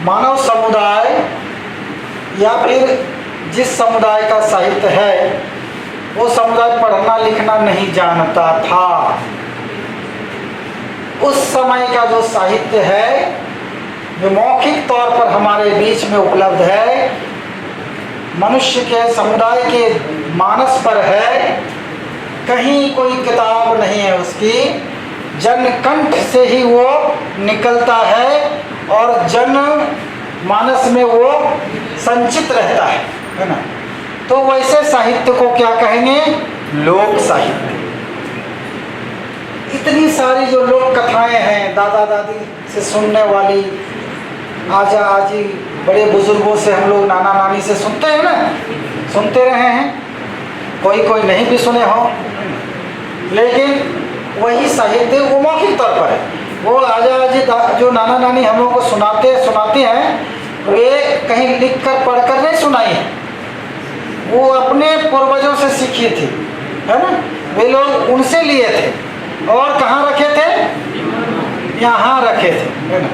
Speaker 1: मानव समुदाय या फिर जिस समुदाय का साहित्य है, वो समुदाय पढ़ना लिखना नहीं जानता था, उस समय का जो साहित्य है, जो मौखिक तौर पर हमारे बीच में उपलब्ध है, मनुष्य के समुदाय के मानस पर है, कहीं कोई किताब नहीं है उसकी, जनकंठ से ही वो निकलता है और जन मानस में वो संचित रहता है ना। तो वैसे साहित्य को क्या कहेंगे? लोक साहित्य। इतनी सारी जो लोक कथाएं हैं, दादा दादी से सुनने वाली, आजा आजी, बड़े बुजुर्गों से हम लोग, नाना नानी से सुनते हैं ना, सुनते रहे हैं, कोई कोई नहीं भी सुने हो, लेकिन वही साहित्य वो मौखिक तौर पर है। वो आजा आजी जो नाना नानी हम लोग को सुनाते हैं, वे कहीं लिख कर पढ़ कर नहीं सुनाई है, वो अपने पूर्वजों से सीखी थी, है ना। वे लोग उनसे लिए थे और कहाँ रखे थे? यहाँ रखे थे, है ना,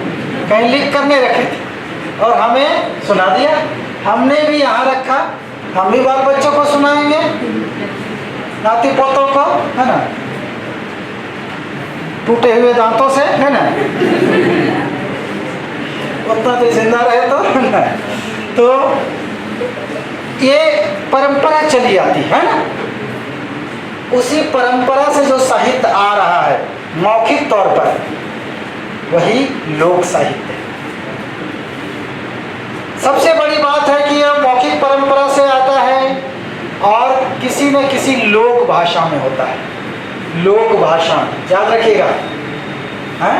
Speaker 1: कहीं लिख कर नहीं रखे थे और हमें सुना दिया। हमने भी यहाँ रखा, हम भी बाल बच्चों को सुनाएंगे, नाती पोतों को, है ना, टूटे हुए दांतों से, है ना, उतना तो जिंदा रहे तो, है ना। तो ये परंपरा चली आती है ना। उसी परंपरा से जो साहित्य आ रहा है मौखिक तौर पर, वही लोक साहित्य है। सबसे बड़ी बात है कि यह मौखिक परंपरा से आता है और किसी न किसी लोक भाषा में होता है। लोक भाषा, याद रखिएगा, हैं?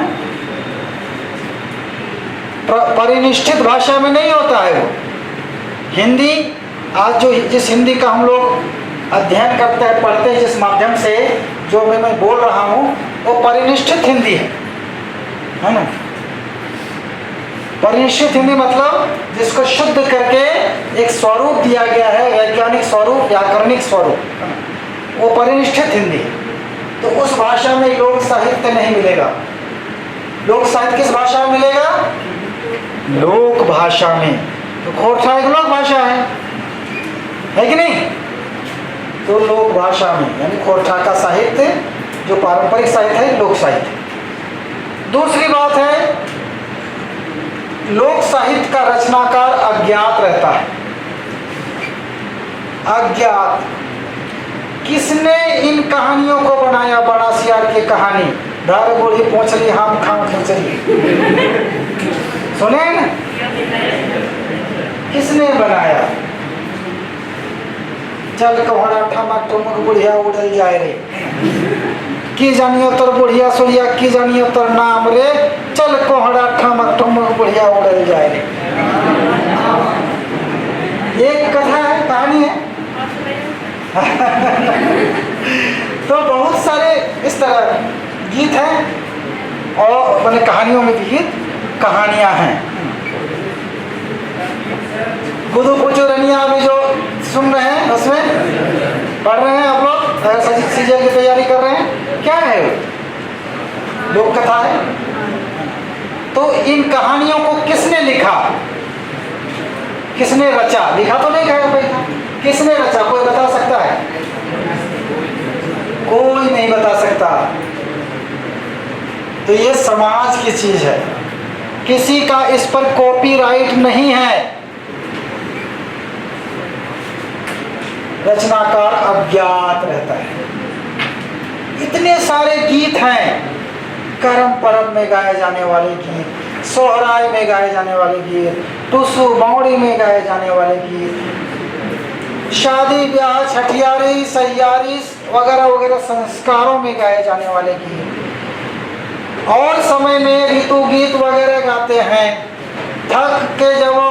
Speaker 1: परिनिष्ठित भाषा में नहीं होता है वो। हिंदी, आज जो जिस हिंदी का हम लोग अध्ययन करते हैं, पढ़ते हैं, जिस माध्यम से जो मैं बोल रहा हूँ, वो परिनिष्ठित हिंदी है ना। परिनिष्ठित हिंदी मतलब जिसको शुद्ध करके एक स्वरूप दिया गया है, वैज्ञानिक स्वरूप, व्याकरणिक स्वरूप, वो परिनिष्ठित हिंदी है। तो उस भाषा में लोक साहित्य नहीं मिलेगा। लोक साहित्य किस भाषा में मिलेगा? लोक भाषा में। तो खोरठा एक लोक भाषा है कि नहीं? तो लोक भाषा में, यानी खोरठा का साहित्य जो पारंपरिक साहित्य है, लोक साहित्य। दूसरी बात है, लोक साहित्य का रचनाकार अज्ञात रहता है। अज्ञात। किसने इन कहानियों को बनाया? बड़ा सियार की कहानी, धार बूढ़ी पूछली हम खाम पूछली, सुने ना? किसने बनाया? चल कोहड़ा ठमक ठुमक बुढ़िया उड़ल जाए रे, की जानियो तोर बुढ़िया सुढ़िया, की जानियो तोर नाम रे, चल कोहड़ा ठमक ठुमक बुढ़िया उड़ल जाए रे। एक कथा है, कहानी है। तो बहुत सारे इस तरह गीत हैं और मैंने कहानियों में भी गीत, कहानियां हैं। गुदू पुचू रनिया में जो सुन रहे हैं, उसमें पढ़ रहे हैं आप लोग, अगर सीजन की तैयारी कर रहे हैं, क्या है वो? लोक कथा है। तो इन कहानियों को किसने लिखा, किसने रचा? लिखा तो नहीं कहा भाई, किसने रचा? कोई बता सकता है? कोई नहीं बता सकता। तो ये समाज की चीज है, किसी का इस पर कॉपीराइट नहीं है। रचनाकार अज्ञात रहता है। इतने सारे गीत हैं, करम परम में गाए जाने वाले गीत, सोहराय में गाए जाने वाले गीत, टुसु बावड़ी में गाए जाने वाले गीत, शादी ब्याह, छठियारी, सैयारी वगैरह वगैरह संस्कारों में गाए जाने वाले गीत, और समय में ऋतु गीत वगैरह गाते हैं। थक के जब वो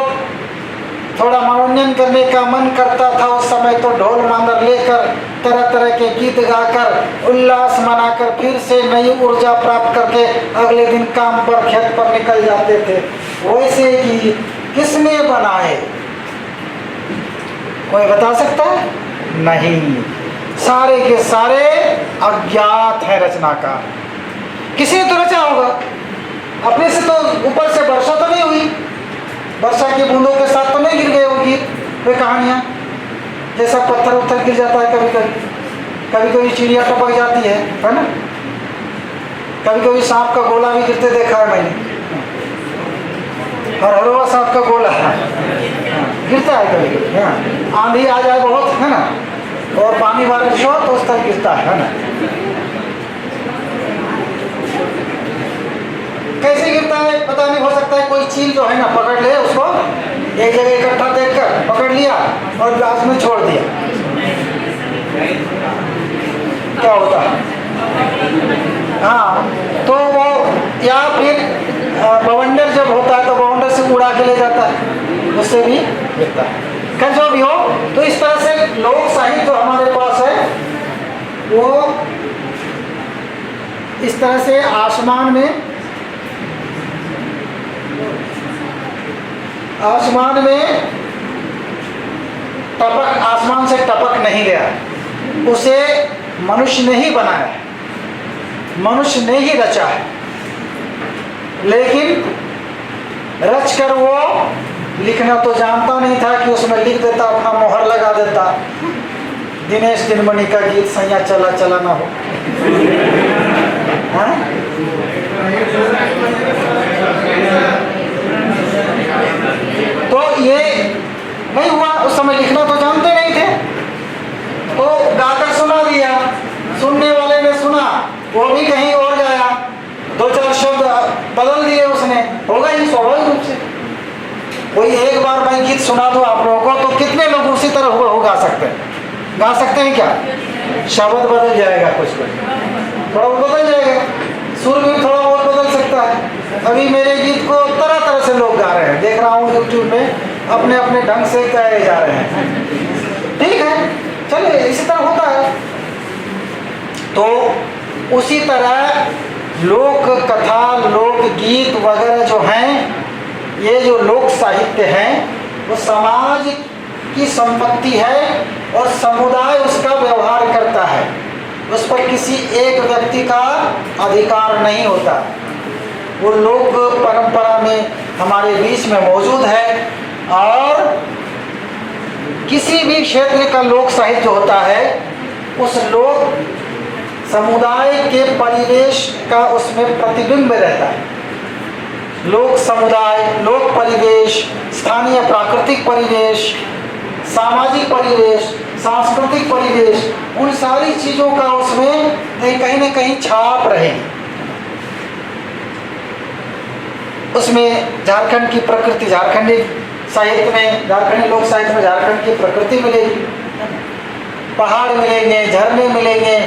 Speaker 1: थोड़ा मनोरंजन करने का मन करता था, उस समय तो ढोल मांदर लेकर तरह तरह के गीत गाकर उल्लास मनाकर फिर से नई ऊर्जा प्राप्त करके अगले दिन काम पर, खेत पर निकल जाते थे। वैसे गीत किसने बनाए? कोई बता सकता है? नहीं, सारे के सारे अज्ञात है रचनाकार। किसी ने तो रचा होगा, अपने से तो ऊपर से वर्षा तो नहीं हुई, वर्षा की बूंदों के साथ तो नहीं गिर गए वो गीत, वे कहानियाँ। जैसा पत्थर उत्थर गिर जाता है कभी कभी, कभी कभी चिड़िया टपक जाती है ना, कभी कभी सांप का गोला भी गिरते देखा है मैंने, हरहरवा सांप का गोला गिरता है कभी कभी। आंधी आ जाए बहुत, है ना, और पानी बारिश हो तो उस तरह गिरता है ना। कैसे गिरता है पता नहीं, हो सकता है कोई चील जो है ना पकड़ ले उसको, एक जगह इकट्ठा देखकर पकड़ लिया और ग्लास में छोड़ दिया, क्या होता है? हाँ, तो वो या फिर बवंडर जब होता है तो बवंडर से उड़ा के ले जाता है, उससे भी गिरता है। खैर जो भी हो, तो इस तरह से लोक साहित्य जो हमारे पास है वो इस तरह से आसमान में टपक, आसमान से टपक नहीं गया, उसे मनुष्य ने ही बनाया, मनुष्य ने ही रचा है, लेकिन रचकर वो लिखना तो जानता नहीं था कि उसमें लिख देता, अपना मोहर लगा देता, दिनेश दिनमणि का गीत सैया चला चला ना हो। हाँ? तो ये नहीं हुआ, उस समय लिखना तो जानते नहीं थे, तो गाकर सुना दिया, सुनने वाले ने सुना, वो भी कहीं और गया, दो चार शब्द बदल दिए उसने, होगा ही स्वाभाविक रूप से। कोई एक बार मैं गीत सुना दूं आप लोगों को, तो कितने लोग उसी तरह हो गा सकते हैं? गा सकते हैं क्या? शब्द बदल जाएगा, कुछ थोड़ा बहुत बदल जाएगा, सुर भी थोड़ा बहुत बदल सकता है। अभी मेरे गीत को तरह तरह से लोग गा रहे हैं, देख रहा हूँ यूट्यूब में, अपने अपने ढंग से गाए जा रहे हैं। ठीक है, चलिए, इसी तरह होता है। तो उसी तरह लोक कथा, लोक गीत वगैरह जो हैं, ये जो लोक साहित्य हैं, वो समाज की संपत्ति है और समुदाय उसका व्यवहार करता है, उस पर किसी एक व्यक्ति का अधिकार नहीं होता। वो लोक परंपरा में हमारे बीच में मौजूद है, और किसी भी क्षेत्र का लोक साहित्य होता है, उस लोक समुदाय के परिवेश का उसमें प्रतिबिंब रहता है। लोक समुदाय, लोक परिवेश, स्थानीय प्राकृतिक परिवेश, सामाजिक परिवेश, सांस्कृतिक परिवेश, उन सारी चीज़ों का उसमें कहीं न कहीं छाप रहेगी। उसमें झारखंड की प्रकृति, झारखंडी साहित्य में, झारखंडी लोक साहित्य में झारखंड की प्रकृति मिलेगी, पहाड़ मिलेंगे, झरने मिलेंगे,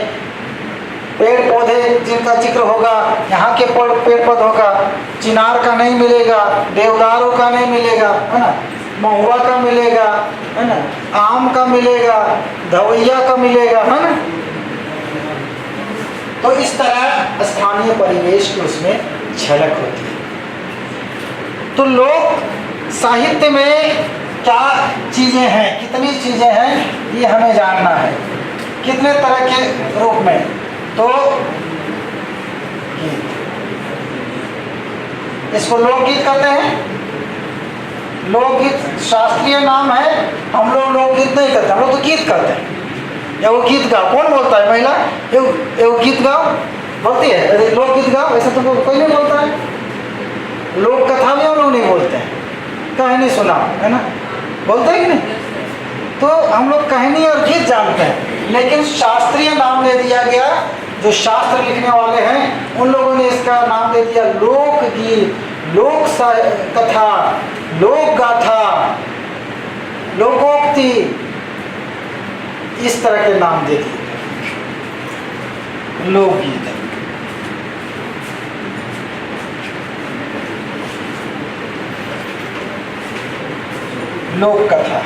Speaker 1: पेड़ पौधे जिनका जिक्र होगा, यहाँ के पेड़ पौधों का, चिनार का नहीं मिलेगा, देवदारों का नहीं मिलेगा, है ना, महुआ का मिलेगा, है ना, आम का मिलेगा, धवैया का मिलेगा, है ना। तो इस तरह स्थानीय परिवेश की उसमें झलक होती है। तो लोक साहित्य में क्या चीज़ें हैं, कितनी चीज़ें हैं, ये हमें जानना है, कितने तरह के रूप में। तो इसको लोकगीत कहते हैं। लोकगीत शास्त्रीय नाम है, हम लोग लोकगीत नहीं कहते, हम लोग तो गीत कहते हैं। एगो गीत गाओ, कौन बोलता है? महिला एगो गीत गाओ बोलती है, अरे लोकगीत गाओ, ऐसा तो कोई नहीं बोलता है। लोक कथा भी हम लोग नहीं बोलते हैं, कहानी सुनाओ, है ना, बोलते हैं कि नहीं? तो हम लोग कहानी और गीत जानते हैं, लेकिन शास्त्रीय नाम दे दिया गया, जो शास्त्र लिखने वाले हैं उन लोगों ने इसका नाम दे दिया लोकगीत, लोक कथा, लोक गाथा, लोकोक्ति, इस तरह के नाम दे दिए लोकगीत। लोक कथा,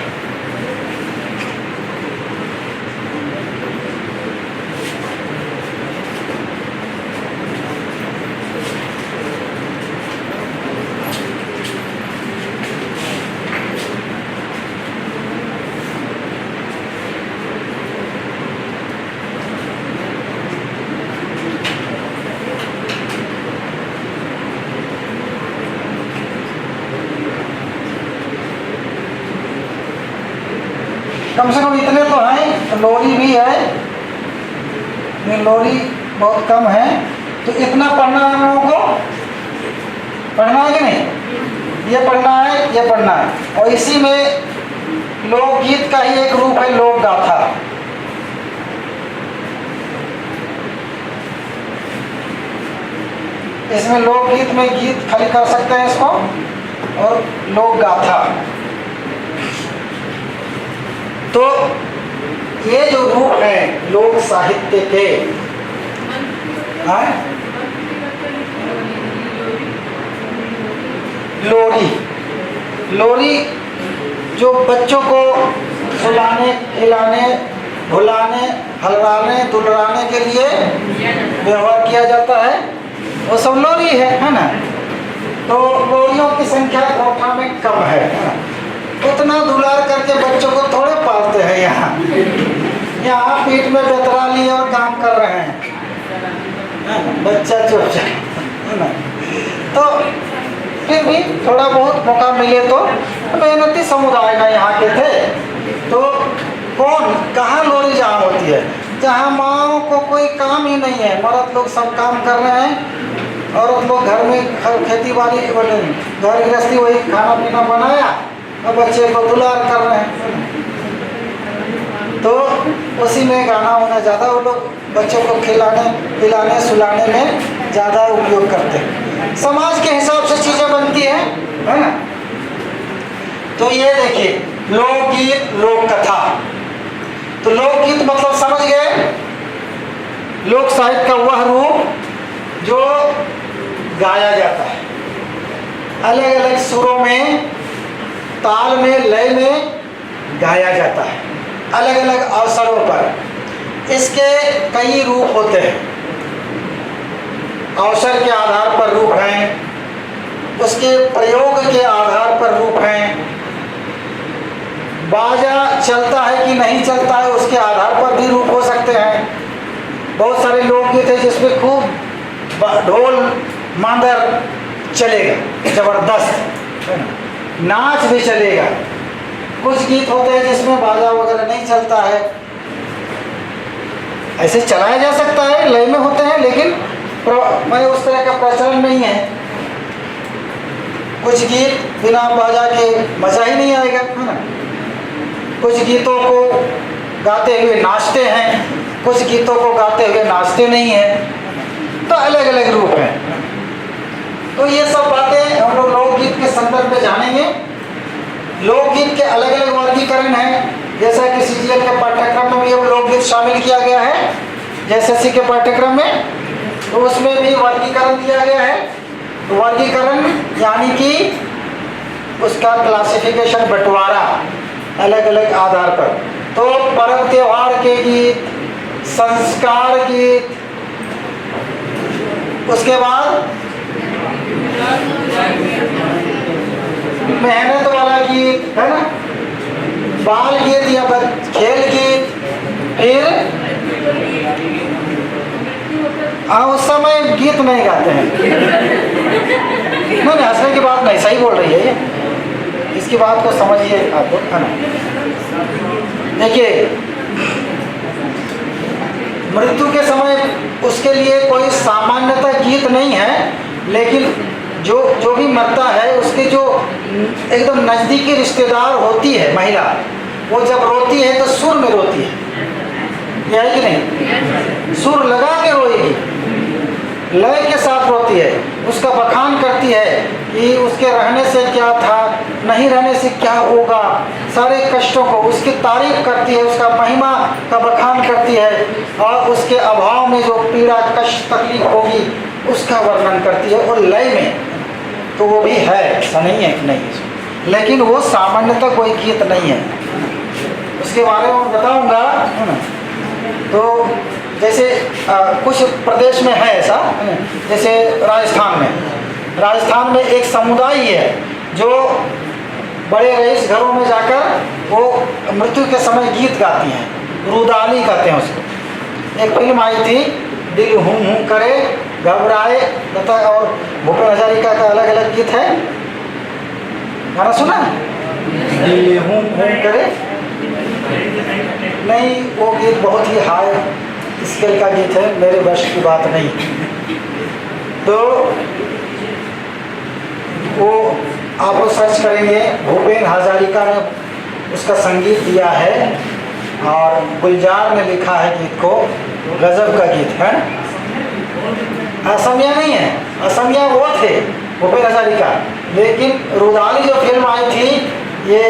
Speaker 1: कम से कम इतने तो हैं। लोरी भी है, ये लोरी बहुत कम है, तो इतना पढ़ना है हम लोगों को, पढ़ना है कि नहीं? ये पढ़ना है, ये पढ़ना है। और इसी में लोकगीत का ही एक रूप है लोक गाथा। इसमें लोकगीत में गीत खाली कर सकते हैं इसको, और लोक गाथा। तो ये जो रूप है लोक साहित्य के, लोरी, लोरी जो बच्चों को सुलाने, खिलाने, भुलाने, हलवाने, दुलराने के लिए व्यवहार किया जाता है, वो सब लोरी है ना। तो लोरियों की संख्या कोठा में कम है ना? उतना दुलार करके बच्चों को थोड़े पालते हैं यहाँ पीठ में बेतरा लिए और काम कर रहे हैं बच्चा चुपचाप, है ना। तो फिर भी थोड़ा बहुत मौका मिले तो मेहनती समुदाय में यहाँ के थे। तो कौन कहाँ लोरी जहाँ होती है, जहाँ माँओं को कोई काम ही नहीं है, मर्द लोग सब काम कर रहे हैं, औरत लोग घर में खेती बाड़ी, घर गृहस्थी, वही खाना पीना बनाया और बच्चे को दुलार कर रहे हैं। तो उसी में गाना वाना ज़्यादा वो लोग बच्चों को खिलाने पिलाने सुलाने में ज़्यादा उपयोग करते हैं। समाज के हिसाब से चीज़ें बनती हैं, है ना। तो ये देखिए लोकगीत, लोक कथा। तो लोकगीत मतलब समझ गए, लोक साहित्य का वह रूप जो गाया जाता है अलग अलग सुरों में, ताल में, लय में गाया जाता है अलग अलग अवसरों पर। इसके कई रूप होते हैं, अवसर के आधार पर रूप हैं, उसके प्रयोग के आधार पर रूप हैं, बाजा चलता है कि नहीं चलता है उसके आधार पर भी रूप हो सकते हैं। बहुत सारे लोकगीत हैं जिसमें खूब ढोल मांदर चलेगा जबरदस्त, नाच भी चलेगा। कुछ गीत होते हैं जिसमें बाजा वगैरह नहीं चलता है, ऐसे चलाया जा सकता है, लय में होते हैं, लेकिन मैं उस तरह का प्रचलन नहीं है। कुछ गीत बिना बाजा के मजा ही नहीं आएगा, है ना। कुछ गीतों को गाते हुए नाचते हैं, कुछ गीतों को गाते हुए नाचते नहीं हैं। तो अलग अलग रूप हैं। तो ये सब बातें हम लोग लोकगीत के संदर्भ में जानेंगे। लोकगीत के अलग अलग वर्गीकरण हैं, जैसा कि सीजीएल के पाठ्यक्रम में भी अब लोकगीत शामिल किया गया है, एसएससी के पाठ्यक्रम में, तो उसमें भी वर्गीकरण दिया गया है। तो वर्गीकरण यानी कि उसका क्लासिफिकेशन, बंटवारा अलग अलग आधार पर। तो पर्व त्योहार के गीत, संस्कार गीत, उसके बाद मेहनत वाला गीत, है ना, बाल गीत या खेल गीत, फिर उस समय गीत नहीं गाते हैं। नहीं हंसने की बात नहीं, सही बोल रही है ये, इसकी बात को समझिए आप लोग, है ना। देखिए मृत्यु के समय उसके लिए कोई सामान्यतः गीत नहीं है, लेकिन जो भी मरता है उसके जो एकदम नज़दीकी रिश्तेदार होती है महिला, वो जब रोती है तो सुर में रोती है, यह है कि नहीं, सुर लगा के रोएगी, लय के साथ रोती है, उसका बखान करती है कि उसके रहने से क्या था, नहीं रहने से क्या होगा, सारे कष्टों को उसकी तारीफ करती है, उसका महिमा का बखान करती है, और उसके अभाव में जो पीड़ा कष्ट तकलीफ होगी उसका वर्णन करती है। और लय में तो वो भी है, ऐसा नहीं है कि नहीं, लेकिन वो सामान्यतः कोई गीत नहीं है, उसके बारे में बताऊंगा, है ना। तो जैसे कुछ प्रदेश में है ऐसा, जैसे राजस्थान में एक समुदाय है जो बड़े रईस घरों में जाकर वो मृत्यु के समय गीत गाती हैं, रुदाली कहते हैं उसको। एक फिल्म आई थी, दिल हूँ हूँ करे घबराए, लता और भूपेन हजारिका का अलग अलग गीत है, गाना सुना, दिल हूँ हूँ करे। नहीं, वो गीत बहुत ही हाई स्केल का गीत है, मेरे वश की बात नहीं। तो वो आप लोग सर्च करेंगे, भूपेन हजारिका ने उसका संगीत दिया है और गुलजार ने लिखा है गीत को, गजब का गीत है। असमिया नहीं है, असमिया वो थे भूपेन हजारिका, लेकिन रुदाली जो फिल्म आई थी ये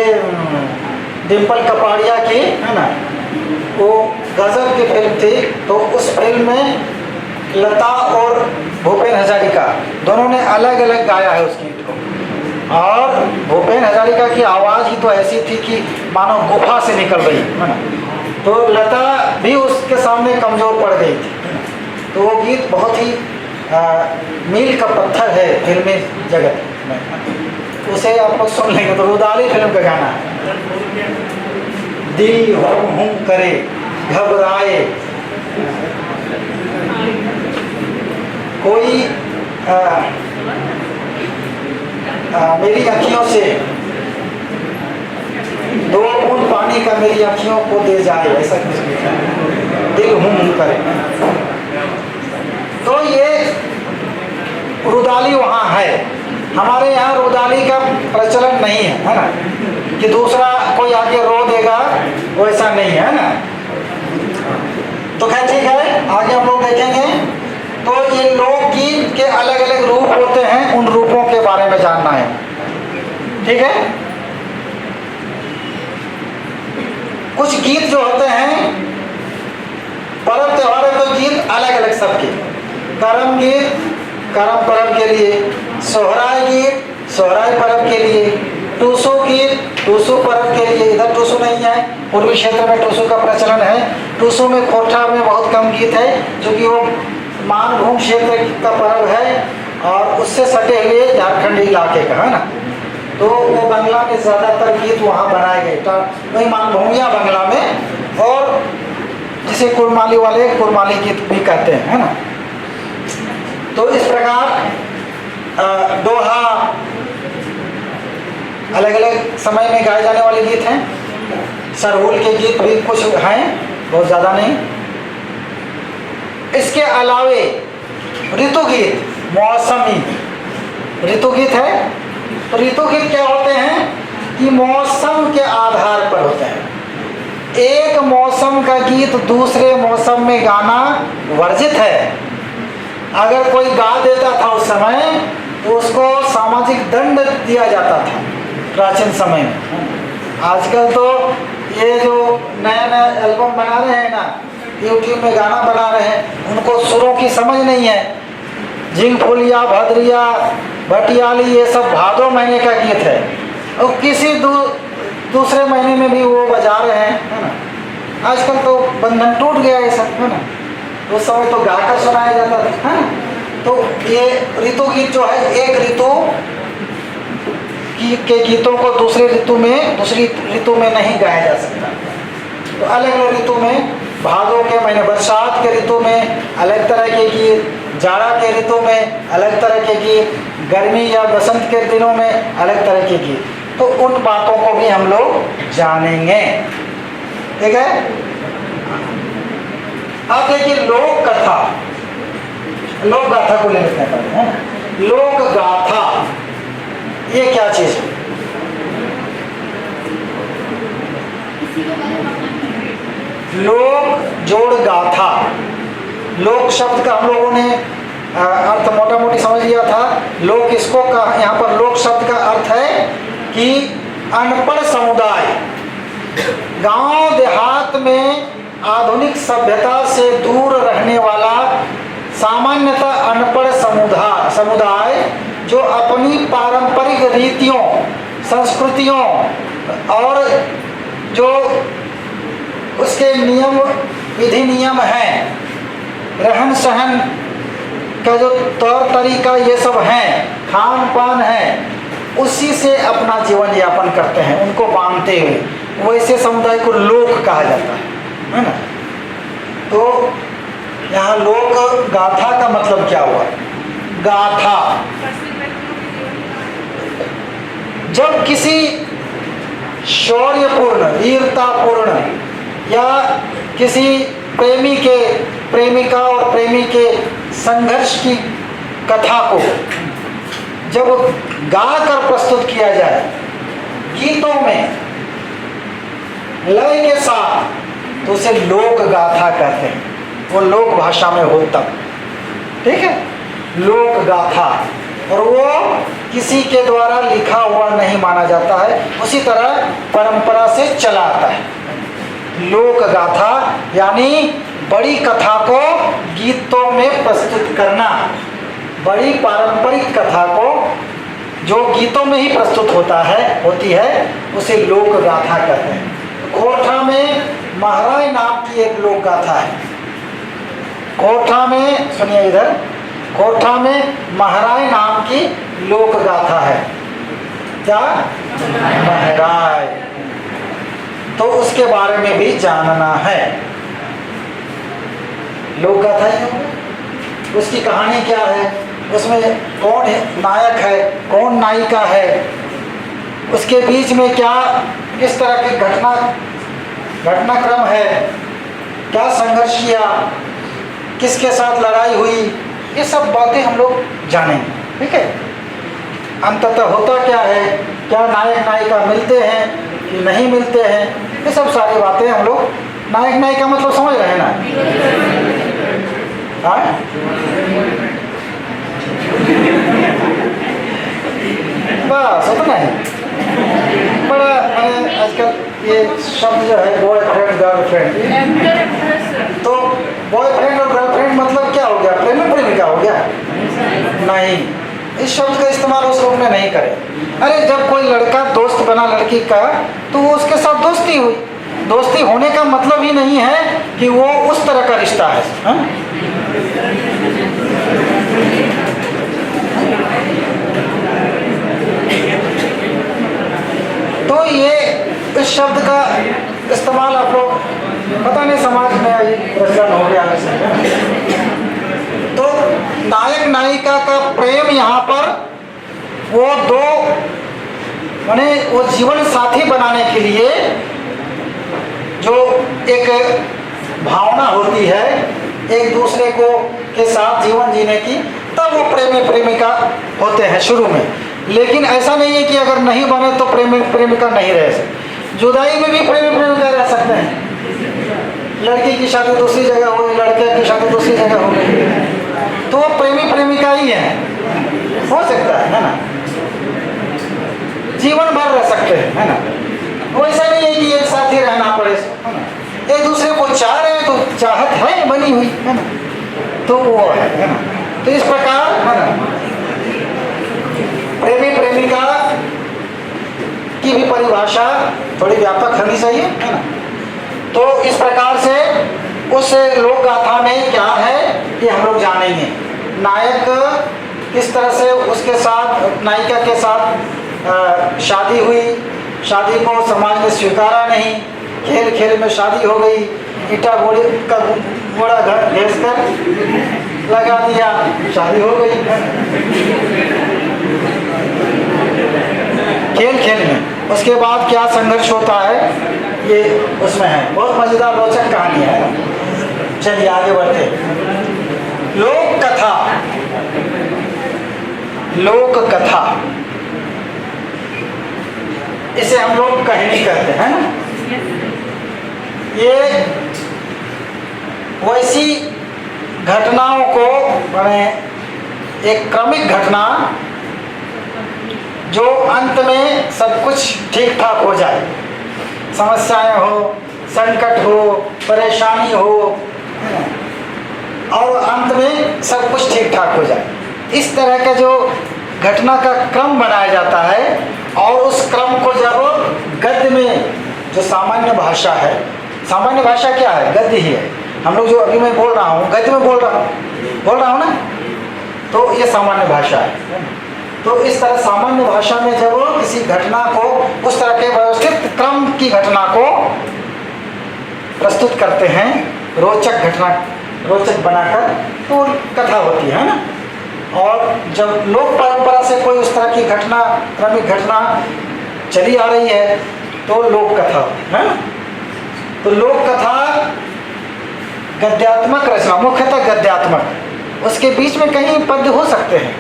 Speaker 1: डिम्पल कपाड़िया की है ना, वो गजब की फिल्म थी। तो उस फिल्म में लता और भूपेन हजारिका दोनों ने अलग अलग गाया है उस गीत को। और भूपेन हजारिका की आवाज़ ही तो ऐसी थी कि मानो गुफा से निकल रही है ना, तो लता भी उसके सामने कमज़ोर पड़ गई थी। तो वो गीत बहुत ही मील का पत्थर है फिल्मी जगत में, उसे आप लोग सुन लेंगे। तो रुदाली फिल्म का गाना है, दिल हूँ करे घबराए कोई मेरी अखियों से दो बूंद पानी का मेरी अखियों को दे जाए, ऐसा कुछ लिखा है, दिल हूँ करे। तो ये रुदाली वहाँ है, हमारे यहाँ रुदाली का प्रचलन नहीं है ना, कि दूसरा कोई आके रो देगा, वैसा नहीं है ना। तो खैर ठीक है, आगे हम लोग देखेंगे। तो ये लोकगीत के अलग अलग रूप होते हैं, उन रूपों के बारे में जानना है, ठीक है। कुछ गीत जो होते हैं पर्व त्योहार तो गीत अलग अलग सबके, करम गीत करम पर्व के लिए, सोहराय गीत सोहराय पर्व के लिए, टूसू गीत टूसू पर्व के लिए। इधर टूसू नहीं है, पूर्वी क्षेत्र में टूसू का प्रचलन है। टूसू में खोरठा में बहुत कम गीत है, क्योंकि वो मानभूम क्षेत्र का पर्व है और उससे सटे हुए झारखंडी इलाके का है ना। तो वो बंगला में ज़्यादातर गीत वहाँ बनाए गए, तो वही मानभूमिया बंगला में, और जिसे कुरमाली वाले कुरमाली गीत भी कहते हैं, है ना। तो इस प्रकार दोहा अलग अलग समय में गाए जाने वाले गीत हैं। सरहुल के गीत भी कुछ हैं, बहुत ज़्यादा नहीं। इसके अलावे ऋतु गीत, मौसमी ऋतु गीत है। तो ऋतु गीत क्या होते हैं कि मौसम के आधार पर होते हैं। एक मौसम का गीत दूसरे मौसम में गाना वर्जित है। अगर कोई गा देता था उस समय तो उसको सामाजिक दंड दिया जाता था प्राचीन समय में। आजकल तो ये जो नया नया एल्बम बना रहे हैं ना, यूट्यूब में गाना बना रहे हैं, उनको सुरों की समझ नहीं है। झिंगफुलिया, भद्रिया, भटियाली, ये सब भादो महीने का गीत है, और किसी दूसरे महीने में भी वो बजा रहे हैं, है ना। आजकल तो बंधन टूट गया ये सब, है ना। उस समय तो गाकर सुनाया जाता था, है ना। तो ये ऋतु गीत जो है, एक ऋतु के गीतों को दूसरी ऋतु में नहीं गाया जा सकता। तो अलग अलग ऋतु में, भादों के महीने बरसात के ऋतु में अलग तरह के गीत, जाड़ा के ऋतु में अलग तरह के गीत, गर्मी या बसंत के दिनों में अलग तरह के गीत। तो उन बातों को भी हम लोग जानेंगे, ठीक है। अब देखिए लोक कथा, लोक गाथा को ले लेते हैं। लोक गाथा ये क्या चीज है? लोक जोड़ गाथा, लोक शब्द का हम लोगों ने अर्थ मोटा मोटी समझ लिया था। लोक इसको का, यहाँ पर लोक शब्द का अर्थ है कि अनपढ़ समुदाय, गांव देहात में आधुनिक सभ्यता से दूर रहने वाला सामान्यतः अनपढ़ समुदाय जो अपनी पारंपरिक रीतियों, संस्कृतियों और जो उसके नियम, विधि नियम हैं, रहन सहन का जो तौर तरीका ये सब हैं, खान पान है, उसी से अपना जीवन यापन करते हैं, उनको मानते हुए वैसे समुदाय को लोक कहा जाता है ना। तो यहाँ लोक गाथा का मतलब क्या हुआ? गाथा जब किसी शौर्यपूर्ण, वीरतापूर्ण या किसी प्रेमिका और प्रेमी के संघर्ष की कथा को जब गाकर प्रस्तुत किया जाए गीतों में लय के साथ, तो उसे लोक गाथा कहते हैं। वो लोक भाषा में हो तब, ठीक है। लोक गाथा, और वो किसी के द्वारा लिखा हुआ नहीं माना जाता है, उसी तरह परंपरा से चला आता है। लोक गाथा यानी बड़ी कथा को गीतों में प्रस्तुत करना, बड़ी पारंपरिक कथा को जो गीतों में ही प्रस्तुत होती है उसे लोक गाथा कहते हैं। कोठा में महाराज नाम की एक लोक गाथा है। कोठा में, सुनिए इधर, कोठा में महाराज नाम की लोक गाथा है। क्या? महाराज। तो उसके बारे में भी जानना है। लोक गाथा है, उसकी कहानी क्या है, उसमें कौन नायक है, कौन नायिका है, उसके बीच में क्या किस तरह के घटनाक्रम है, क्या संघर्ष किया, किसके साथ लड़ाई हुई, ये सब बातें हम लोग जानेंगे। ठीक है। अंततः होता क्या है, क्या नायक नायिका मिलते हैं कि नहीं मिलते हैं, ये सब सारी बातें हम लोग, नायक नायिका मतलब समझ रहे हैं ना? हाँ? बस उतना ही। बड़ा मैंने आजकल ये शब्द जो है बॉयफ्रेंड गर्लफ्रेंड, तो बॉयफ्रेंड और गर्लफ्रेंड मतलब क्या हो गया, प्रेमी प्रेमिका हो गया? नहीं, इस शब्द का इस्तेमाल उस रूप में नहीं करें। अरे जब कोई लड़का दोस्त बना लड़की का, तो वो उसके साथ दोस्ती हुई। दोस्ती होने का मतलब ही नहीं है कि वो उस तरह का रिश्ता है। हा? तो ये इस शब्द का इस्तेमाल आप लोग, पता नहीं समाज में ये प्रचलन हो गया है। तो नायक नायिका का प्रेम यहाँ पर वो दो माने वो जीवन साथी बनाने के लिए जो एक भावना होती है एक दूसरे को के साथ जीवन जीने की, तब वो प्रेमी प्रेमिका होते हैं शुरू में। लेकिन ऐसा नहीं है कि अगर नहीं बने तो प्रेमी प्रेमिका नहीं रह सकते। जुदाई में भी प्रेमी प्रेमिका रह सकते हैं। लड़की की शादी दूसरी जगह हो गई, लड़के की शादी दूसरी जगह हो गई, तो वो प्रेमी प्रेमिका ही है, हो सकता है ना? जीवन भर रह सकते हैं, है ना? वैसा नहीं है कि एक साथ ही रहना पड़े, है ना? एक दूसरे को चाह रहे हैं तो चाहत है बनी हुई, है ना? तो वो है ना? तो इस प्रकार, है ना, प्रेमी प्रेमिका की भी परिभाषा थोड़ी व्यापक होनी चाहिए, है ना? तो इस प्रकार से उस लोक गाथा में क्या है कि हम लोग जानेंगे। नायक किस तरह से उसके साथ, नायिका के साथ शादी हुई, शादी को समाज ने स्वीकारा नहीं, खेल खेल में शादी हो गई, ईटा बोले का बड़ा घर घेस कर लगा दिया, शादी हो गई खेल खेल में। उसके बाद क्या संघर्ष होता है ये उसमें है। बहुत मजेदार रोचक कहानी है। चलिए आगे बढ़ते। लोक कथा, लोक कथा इसे हम लोग कहानी कहते हैं ना। ये वैसी घटनाओं को माने एक क्रमिक घटना जो अंत में सब कुछ ठीक ठाक हो जाए, समस्याएं हो, संकट हो, परेशानी हो, और अंत में सब कुछ ठीक ठाक हो जाए, इस तरह का जो घटना का क्रम बनाया जाता है। और उस क्रम को जब गद्य में, जो सामान्य भाषा है, सामान्य भाषा क्या है? गद्य ही है। हम लोग जो अभी मैं बोल रहा हूँ गद्य में बोल रहा हूँ ना, तो ये सामान्य भाषा है। तो इस तरह सामान्य भाषा में जब किसी घटना को, उस तरह के व्यवस्थित क्रम की घटना को प्रस्तुत करते हैं, रोचक घटना, रोचक बनाकर, तो कथा होती है ना। और जब लोक परंपरा से कोई उस तरह की घटना, क्रमिक घटना चली आ रही है, तो लोक कथा है ना। तो लोक कथा गद्यात्मक रचना, मुख्यतः गद्यात्मक, उसके बीच में कहीं पद्य हो सकते हैं।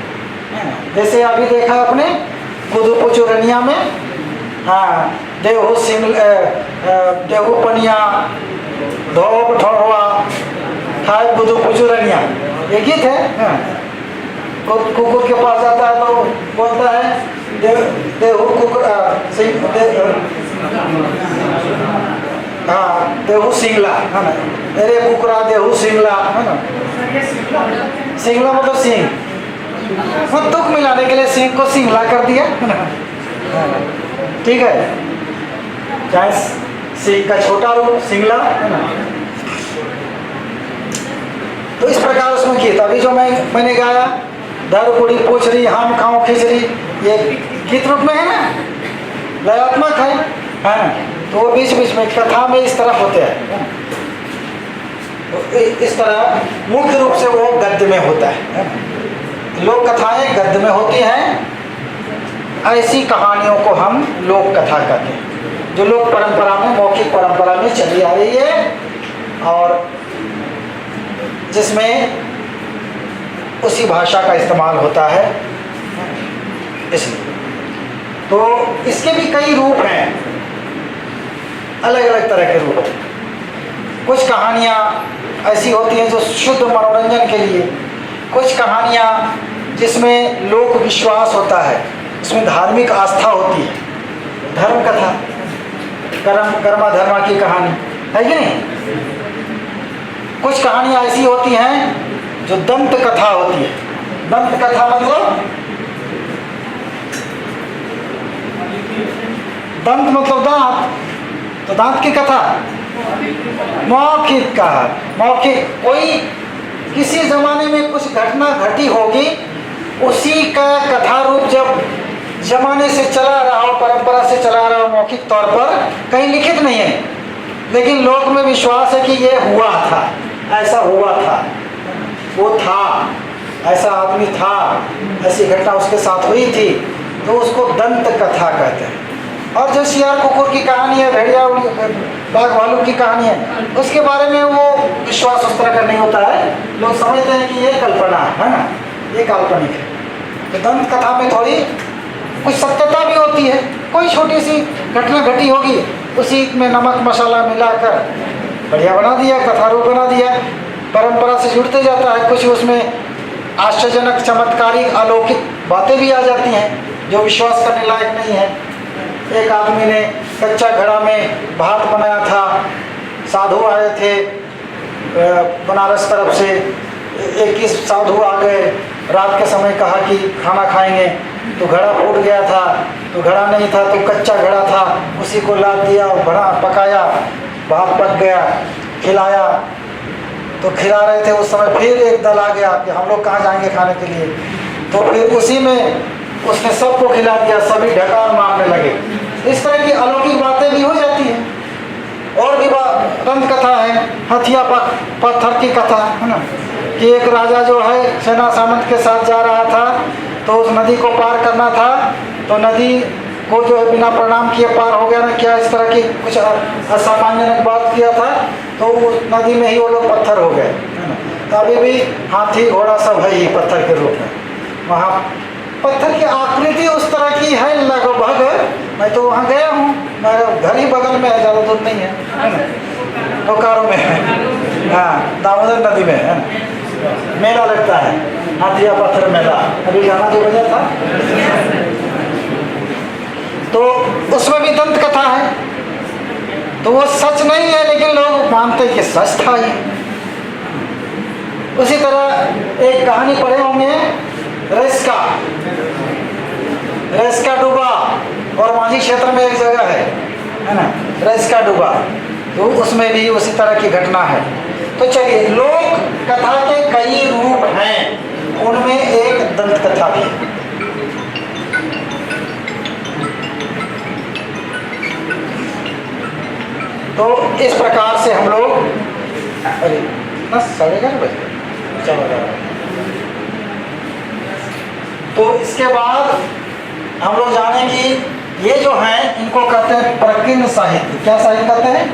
Speaker 1: जैसे अभी देखा आपने गुदुपु चुरनिया में, हाँ, देहु सिंगल देहु पनिया धोब ठोरवा थाय गुदुपु चुरनिया, ये गीत है। हाँ। कुकुर के पास जाता है तो बोलता है देहू कुकुर हाँ देहू सिंगला है ना, अरे कुकरा देहू सिंगला है ना। सिंगला मतलब सिंह, वो तुक मिलाने के लिए सिंह को सिंगला कर दिया है ना। ठीक है, चाहे सिंह का छोटा रूप सिंगला है ना। तो इस प्रकार उसमें गीत, अभी जो मैंने गाया दर कुड़ी पूछ रही हम खाऊं खिचड़ी, ये गीत रूप में है ना, लयात्मक है ना। तो वो बीच बीच में कथा में इस तरह होते हैं, तो इस तरह मुख्य रूप से वो गद्य में होता है ना। लोक कथाएं गद्य में होती हैं, ऐसी कहानियों को हम लोक कथा कहते हैं, जो लोक परंपरा में मौखिक परंपरा में चली आ रही है और जिसमें उसी भाषा का इस्तेमाल होता है। इसलिए तो इसके भी कई रूप हैं, अलग अलग तरह के रूप। कुछ कहानियाँ ऐसी होती हैं जो शुद्ध मनोरंजन के लिए, कुछ कहानियाँ जिसमें लोक विश्वास होता है, इसमें धार्मिक आस्था होती है, धर्म कथा, कर्मा धर्मा की कहानी है कि नहीं। कुछ कहानियाँ ऐसी होती हैं जो दंत कथा होती है। दंत कथा मतलब दंत मतलब दांत, तो दांत की कथा। मौखिक का मौखिक, कोई किसी जमाने में कुछ घटना घटी होगी, उसी का कथा रूप जब जमाने से चला रहा हो, परंपरा से चला रहा हो, मौखिक तौर पर कहीं लिखित नहीं है, लेकिन लोक में विश्वास है कि ये हुआ था, ऐसा हुआ था, वो था, ऐसा आदमी था, ऐसी घटना उसके साथ हुई थी, तो उसको दंत कथा कहते हैं। और जो शियार कुकुर की कहानी है, भेड़िया बाघ भालू की कहानी है, उसके बारे में वो विश्वास उस तरह का नहीं होता है, लोग समझते हैं कि ये कल्पना है ना, ये काल्पनिक है। तो दंत कथा में थोड़ी कुछ सत्यता भी होती है, कोई छोटी सी घटना घटी होगी, उसी में नमक मसाला मिलाकर बढ़िया बना दिया, कथा रूप बना दिया, परंपरा से जुड़ते जाता है। कुछ उसमें आश्चर्यजनक चमत्कारिक अलौकिक बातें भी आ जाती हैं जो विश्वास करने लायक नहीं है। एक आदमी ने कच्चा घड़ा में भात बनाया था, साधु आए थे बनारस तरफ से, 21 साधु आ गए, रात के समय कहा कि खाना खाएंगे, तो घड़ा फूट गया था, तो घड़ा नहीं था तो कच्चा घड़ा था, उसी को लाद दिया, बना पकाया, भात पक गया, खिलाया। तो खिला रहे थे उस समय फिर एक दल आ गया कि हम लोग कहाँ जाएंगे खाने के लिए, तो फिर उसी में उसने सबको खिला दिया, सभी ढकार मारने लगे। इस तरह की अलौकिक बातें भी हो जाती हैं। और भी दंत कथा है, हथिया पत्थर की कथा है ना, कि एक राजा जो है सेना सामंत के साथ जा रहा था, तो उस नदी को पार करना था, तो नदी को जो है बिना प्रणाम किए पार हो गया ना, क्या इस तरह की कुछ असामान्य बात किया था, तो उस नदी में ही वो लोग पत्थर हो गए है ना। तो अभी भी हाथी घोड़ा सब है ही पत्थर के रूप में, वहाँ पत्थर की आकृति उस तरह की है लगभग। मैं तो वहाँ गया हूँ, मेरा घर ही बगल में है, ज़्यादा दूर नहीं है ना, बोकारो में है, हाँ दामोदर नदी में है ना, मेला लगता है, हाथिया पत्थर मेला, अभी गाना जो बजा था, तो उसमें भी दंत कथा है। तो वो सच नहीं है, लेकिन लोग मानते कि सच था ये। उसी तरह एक कहानी पढ़े होंगे, रेस्का डूबा, और मांझी क्षेत्र में एक जगह है ना, रेस्का डूबा, तो उसमें भी उसी तरह की घटना है। तो चलिए, लोक कथा के कई रूप हैं, उनमें एक दंत कथा भी है। तो इस प्रकार से हम लोग, अरे 11:30 बजे चलो। तो इसके बाद हम लोग जाने कि ये जो हैं इनको कहते हैं प्रकीर्ण साहित्य। क्या साहित्य कहते हैं?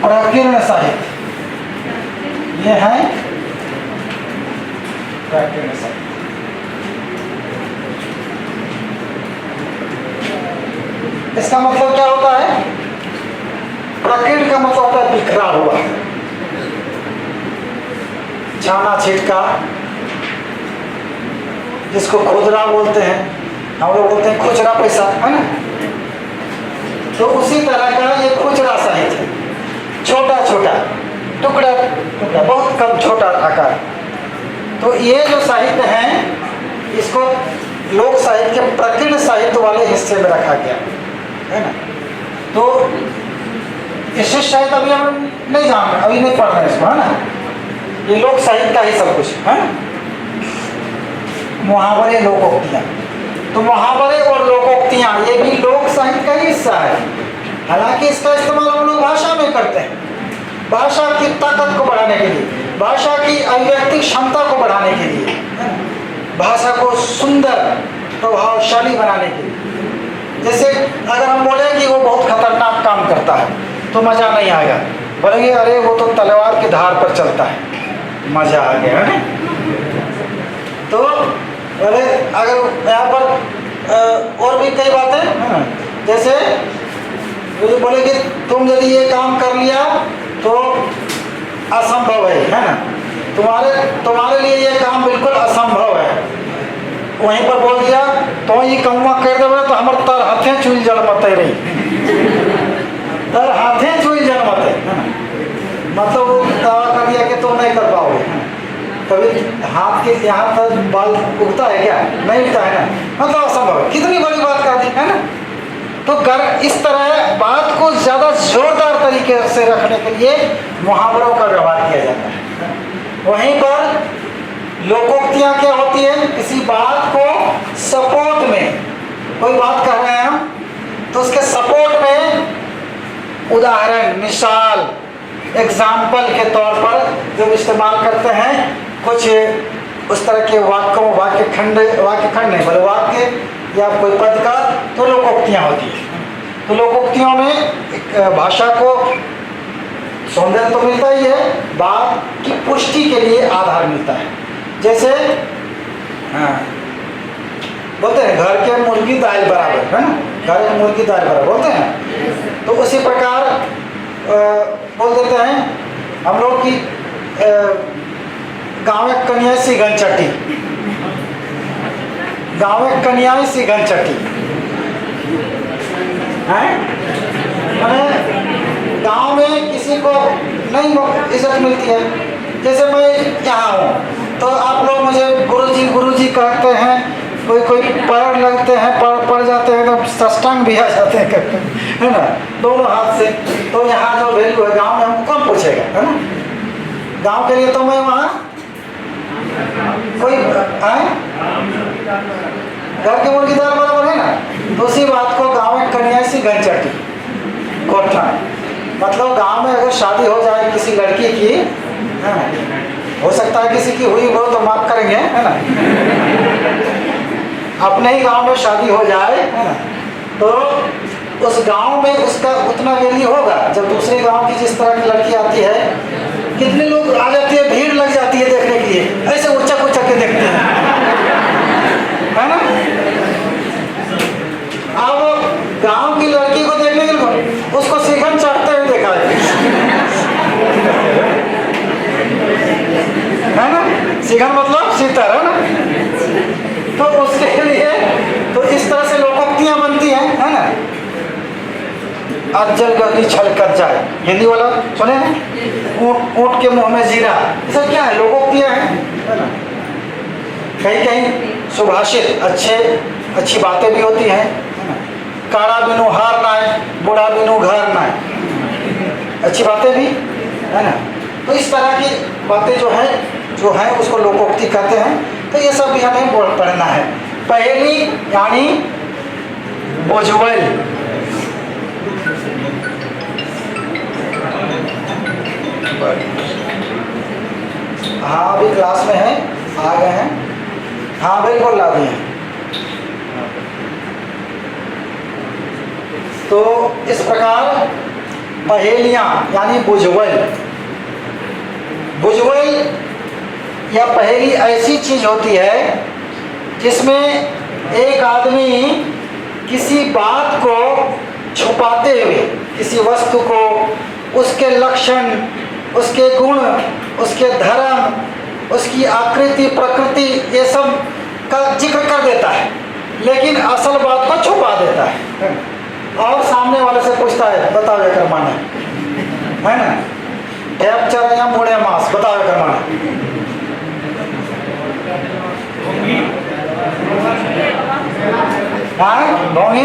Speaker 1: प्रकीर्ण साहित्य। ये हैं प्रकीर्ण साहित्य। इसका मतलब क्या होता है? प्रकीर्ण का मतलब होता है बिखरा हुआ, छाना छिटका, जिसको खुदरा बोलते हैं, हम लोग बोलते हैं खुचरा पैसा, है ना। तो उसी तरह का ये खुचरा साहित्य है, छोटा छोटा टुकड़ा टुकड़ा, बहुत कम छोटा आकार। तो ये जो साहित्य है इसको लोक साहित्य के प्रकीर्ण साहित्य वाले हिस्से में रखा गया है ना। तो विशिष्ट साहित्य अभी हम नहीं जान रहे, अभी नहीं पढ़ रहे इसको, है ना। ये लोक साहित्य का ही सब कुछ है ना। मुहावरे लोकोक्तियाँ, तो मुहावरे और लोकोक्तियाँ ये भी लोक साहित्य का ही हिस्सा है। हालांकि इसका इस्तेमाल हम लोग भाषा में करते हैं, भाषा की ताकत को बढ़ाने के लिए, भाषा की अभिव्यक्ति क्षमता को बढ़ाने के लिए, भाषा को सुंदर प्रभावशाली बनाने के लिए। जैसे अगर हम बोले कि वो बहुत खतरनाक काम करता है तो मज़ा नहीं आएगा, बोलेंगे अरे वो तो तलवार की धार पर चलता है, मज़ा आ गया, है। तो बोले अगर यहाँ पर और भी कई बातें, जैसे बोले कि तुम यदि ये काम कर लिया तो असंभव है ना, तुम्हारे लिए ये काम बिल्कुल असंभव है। वहीं पर बोल दिया तो ये कमुआ कर देवे तो हमारे तर हाथे चुल जल मते रही, तर हाथे चुल जल मते, मतलब वो दावा कर दिया कि तुम नहीं कर पाओगे। कभी हाथ के यहाँ तक बाल उगता है क्या? नहीं उगता है ना, मतलब असंभव है। कितनी बड़ी बात कर दी, है ना। तो इस तरह बात को ज़्यादा जोरदार तरीके से रखने के लिए मुहावरों का व्यवहार किया जाता है। वहीं पर लोकोक्तियाँ क्या होती है, किसी बात को सपोर्ट में, कोई बात कर रहे हैं हम तो उसके सपोर्ट में उदाहरण, मिसाल, एग्जाम्पल के तौर पर जब इस्तेमाल करते हैं कुछ उस तरह के वाक्यों, वाक्य खंड नहीं बल्कि वाक्य या कोई पद का, तो लोकोक्तियाँ होती है। तो लोकोक्तियों में एक भाषा को सौंदर्य तो मिलता ही है, बात की पुष्टि के लिए आधार मिलता है। जैसे बोलते हैं घर के मुर्गी दाल बराबर, है ना, घर के मुर्गी दाल बराबर बोलते हैं। तो उसी प्रकार बोल देते हैं हम लोग की गाँव में कन्या सी घनचटी, गाँव में कन्या सी घनचटी है। मैंने गाँव में किसी को नहीं इज्जत मिलती है। जैसे मैं यहाँ हूँ तो आप लोग मुझे गुरुजी कहते हैं, कोई पैर लगते हैं, पड़ जाते हैं तो सष्टांग भी आ जाते हैं करके, है ना, दोनों हाथ से। तो यहाँ जो वैल्यू है गाँव में हमको कौन पूछेगा, है ना। गाँव के लिए तो मैं वहाँ कोई आए घर के मुर्गी दाल बराबर है ना। तो उसी बात को गाँव में कन्या सी घनचटी कोठा, मतलब गांव में अगर शादी हो जाए किसी लड़की की, है ना, हो सकता है किसी की हुई हो तो माफ करेंगे, है ना, अपने ही गांव में शादी हो जाए, है ना, तो उस गांव में उसका उतना वैल्यू होगा। जब दूसरे गांव की जिस तरह की लड़की आती है, कितने लोग आ जाती है, भीड़ लग जाती है देखने के लिए, ऐसे उच्चक उच्चक के देखते हैं, है ना। अब गांव की लड़की को देखने के लिए उसको शिखन चढ़ते हुए देखा है ना, शिखन मतलब सीतर, है ना। तो उसके लिए तो इस तरह से लोकोक्तियां बनती हैं, है ना। अज्जल गली छल कर जाए, हिंदी वाला सुने हैं, ऊंट के मुंह में जीरा, ये सब क्या है, लोकोक्तियां हैं, है ना। कहीं कहीं सुभाषित अच्छी बातें भी होती हैं, काड़ा बिनु हार नाय, बूढ़ा बिनु घर नाय, अच्छी बातें भी, है ना। तो इस तरह की बातें जो है उसको लोकोक्ति कहते हैं। तो ये सब भी हमें पढ़ना है। पहेली यानी बोझवल, हाँ अभी क्लास में है, आ गए हैं, हाँ बिल्कुल ला दिए हैं। तो इस प्रकार पहेलियाँ यानी बुझवल या पहेली ऐसी चीज होती है जिसमें एक आदमी किसी बात को छुपाते हुए, किसी वस्तु को, उसके लक्षण, उसके गुण, उसके धर्म, उसकी आकृति प्रकृति, ये सब का जिक्र कर देता है, लेकिन असल बात को छुपा देता है और सामने वाले से पूछता है बताओ ये कर्माना है ना, ठेप चरा या मुड़े मांस, बताओ ये कर्माना। हाँ ढोंगी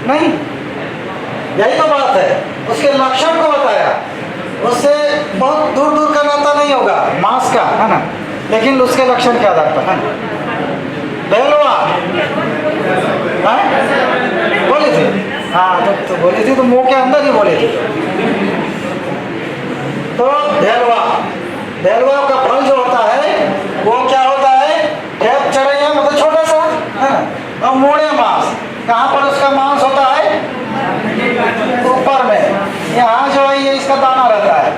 Speaker 1: नहीं, यही तो बात है। उसके लक्षण को बताया, उससे बहुत दूर दूर का नाता नहीं होगा मांस का, है ना, लेकिन उसके लक्षण के आधार पर, है ना। बेलवा बोली थी, हाँ तो बोली थी, तो मुंह के अंदर ही बोली थी। तो बेलवा का फल जो होता है वो क्या होता है, ठेप चढ़ैया मतलब छोटा सा, है ना, और मोड़े मांस, कहाँ पर उसका मांस होता है, ऊपर में, यहाँ जो है ये इसका दाना रहता है,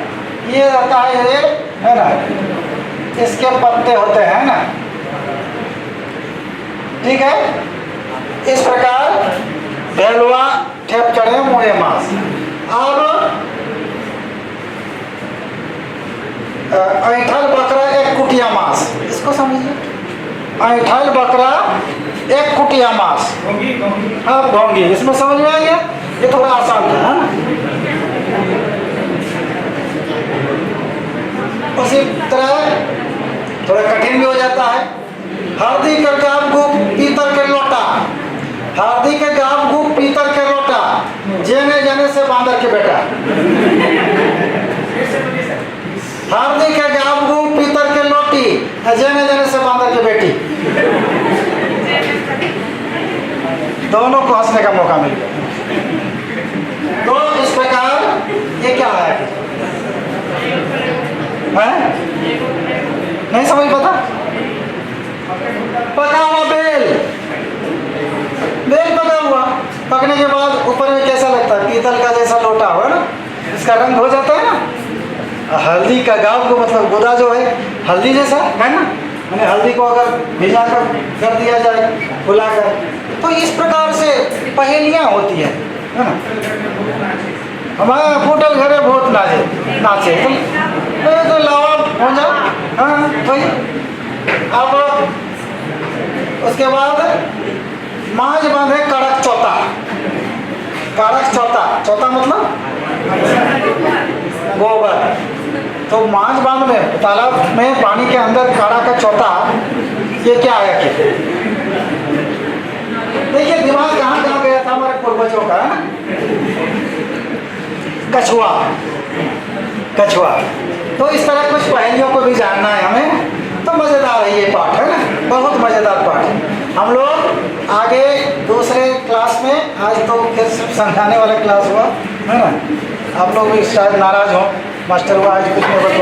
Speaker 1: ये रहता है ये, है ना, इसके पत्ते होते हैं ना, ठीक है। इस प्रकार बेलवा, ठेप चढ़े, मोड़े मांस। अब ऐठल बकरा एक कुटिया मांस, इसको समझिए। ऐठल बकरा एक कुटिया मांस, हाँ घोंगी, इसमें समझ में आ गया। ये थोड़ा आसान था, है ना। उसी तरह थोड़ा कठिन भी हो जाता है। हरदी के गाब गुप पीतल के लोटा, हरदी के गाब गुप पीतल के लोटा, जेने जेने से बांदर के बेटा। हरदी के गाब गुप पीतल के लोटी, जेने जेने से बांदर की बेटी। दोनों को हंसने का मौका मिल गया। तो इस प्रकार ये क्या है? नहीं समझ पता? पका हुआ बेल पका हुआ, पकने के बाद ऊपर में कैसा लगता है, पीतल का जैसा लोटा हुआ ना, इसका रंग हो जाता है ना। हल्दी का गाँव को मतलब गुदा जो है हल्दी जैसा है ना, मैंने हल्दी को अगर भिजा कर दिया जाए फुलाकर, तो इस प्रकार से पहेलियां होती है ना। हमारा फूटल घरे बहुत नाचे तो लावा हो जाओ, हाँ भाई। अब उसके बाद मांझ बांधे कड़क चौथा, चौथा मतलब गोबर। तो मांझ बांध में तालाब में पानी के अंदर काड़ा का चौथा, ये क्या है कि देखिए दिमाग कहाँ गया था हमारे पूर्वजों का, है ना। कछुआ। तो इस तरह कुछ पहेलियों को भी जानना है हमें, तो मज़ेदार है ये पाठ, है ना, बहुत मज़ेदार पाठ। हम लोग आगे दूसरे क्लास में, आज तो फिर सिर्फ समझाने वाला क्लास हुआ, है ना। आप लोग भी शायद नाराज हो, मास्टर हुआ आज कुछ नहीं बता।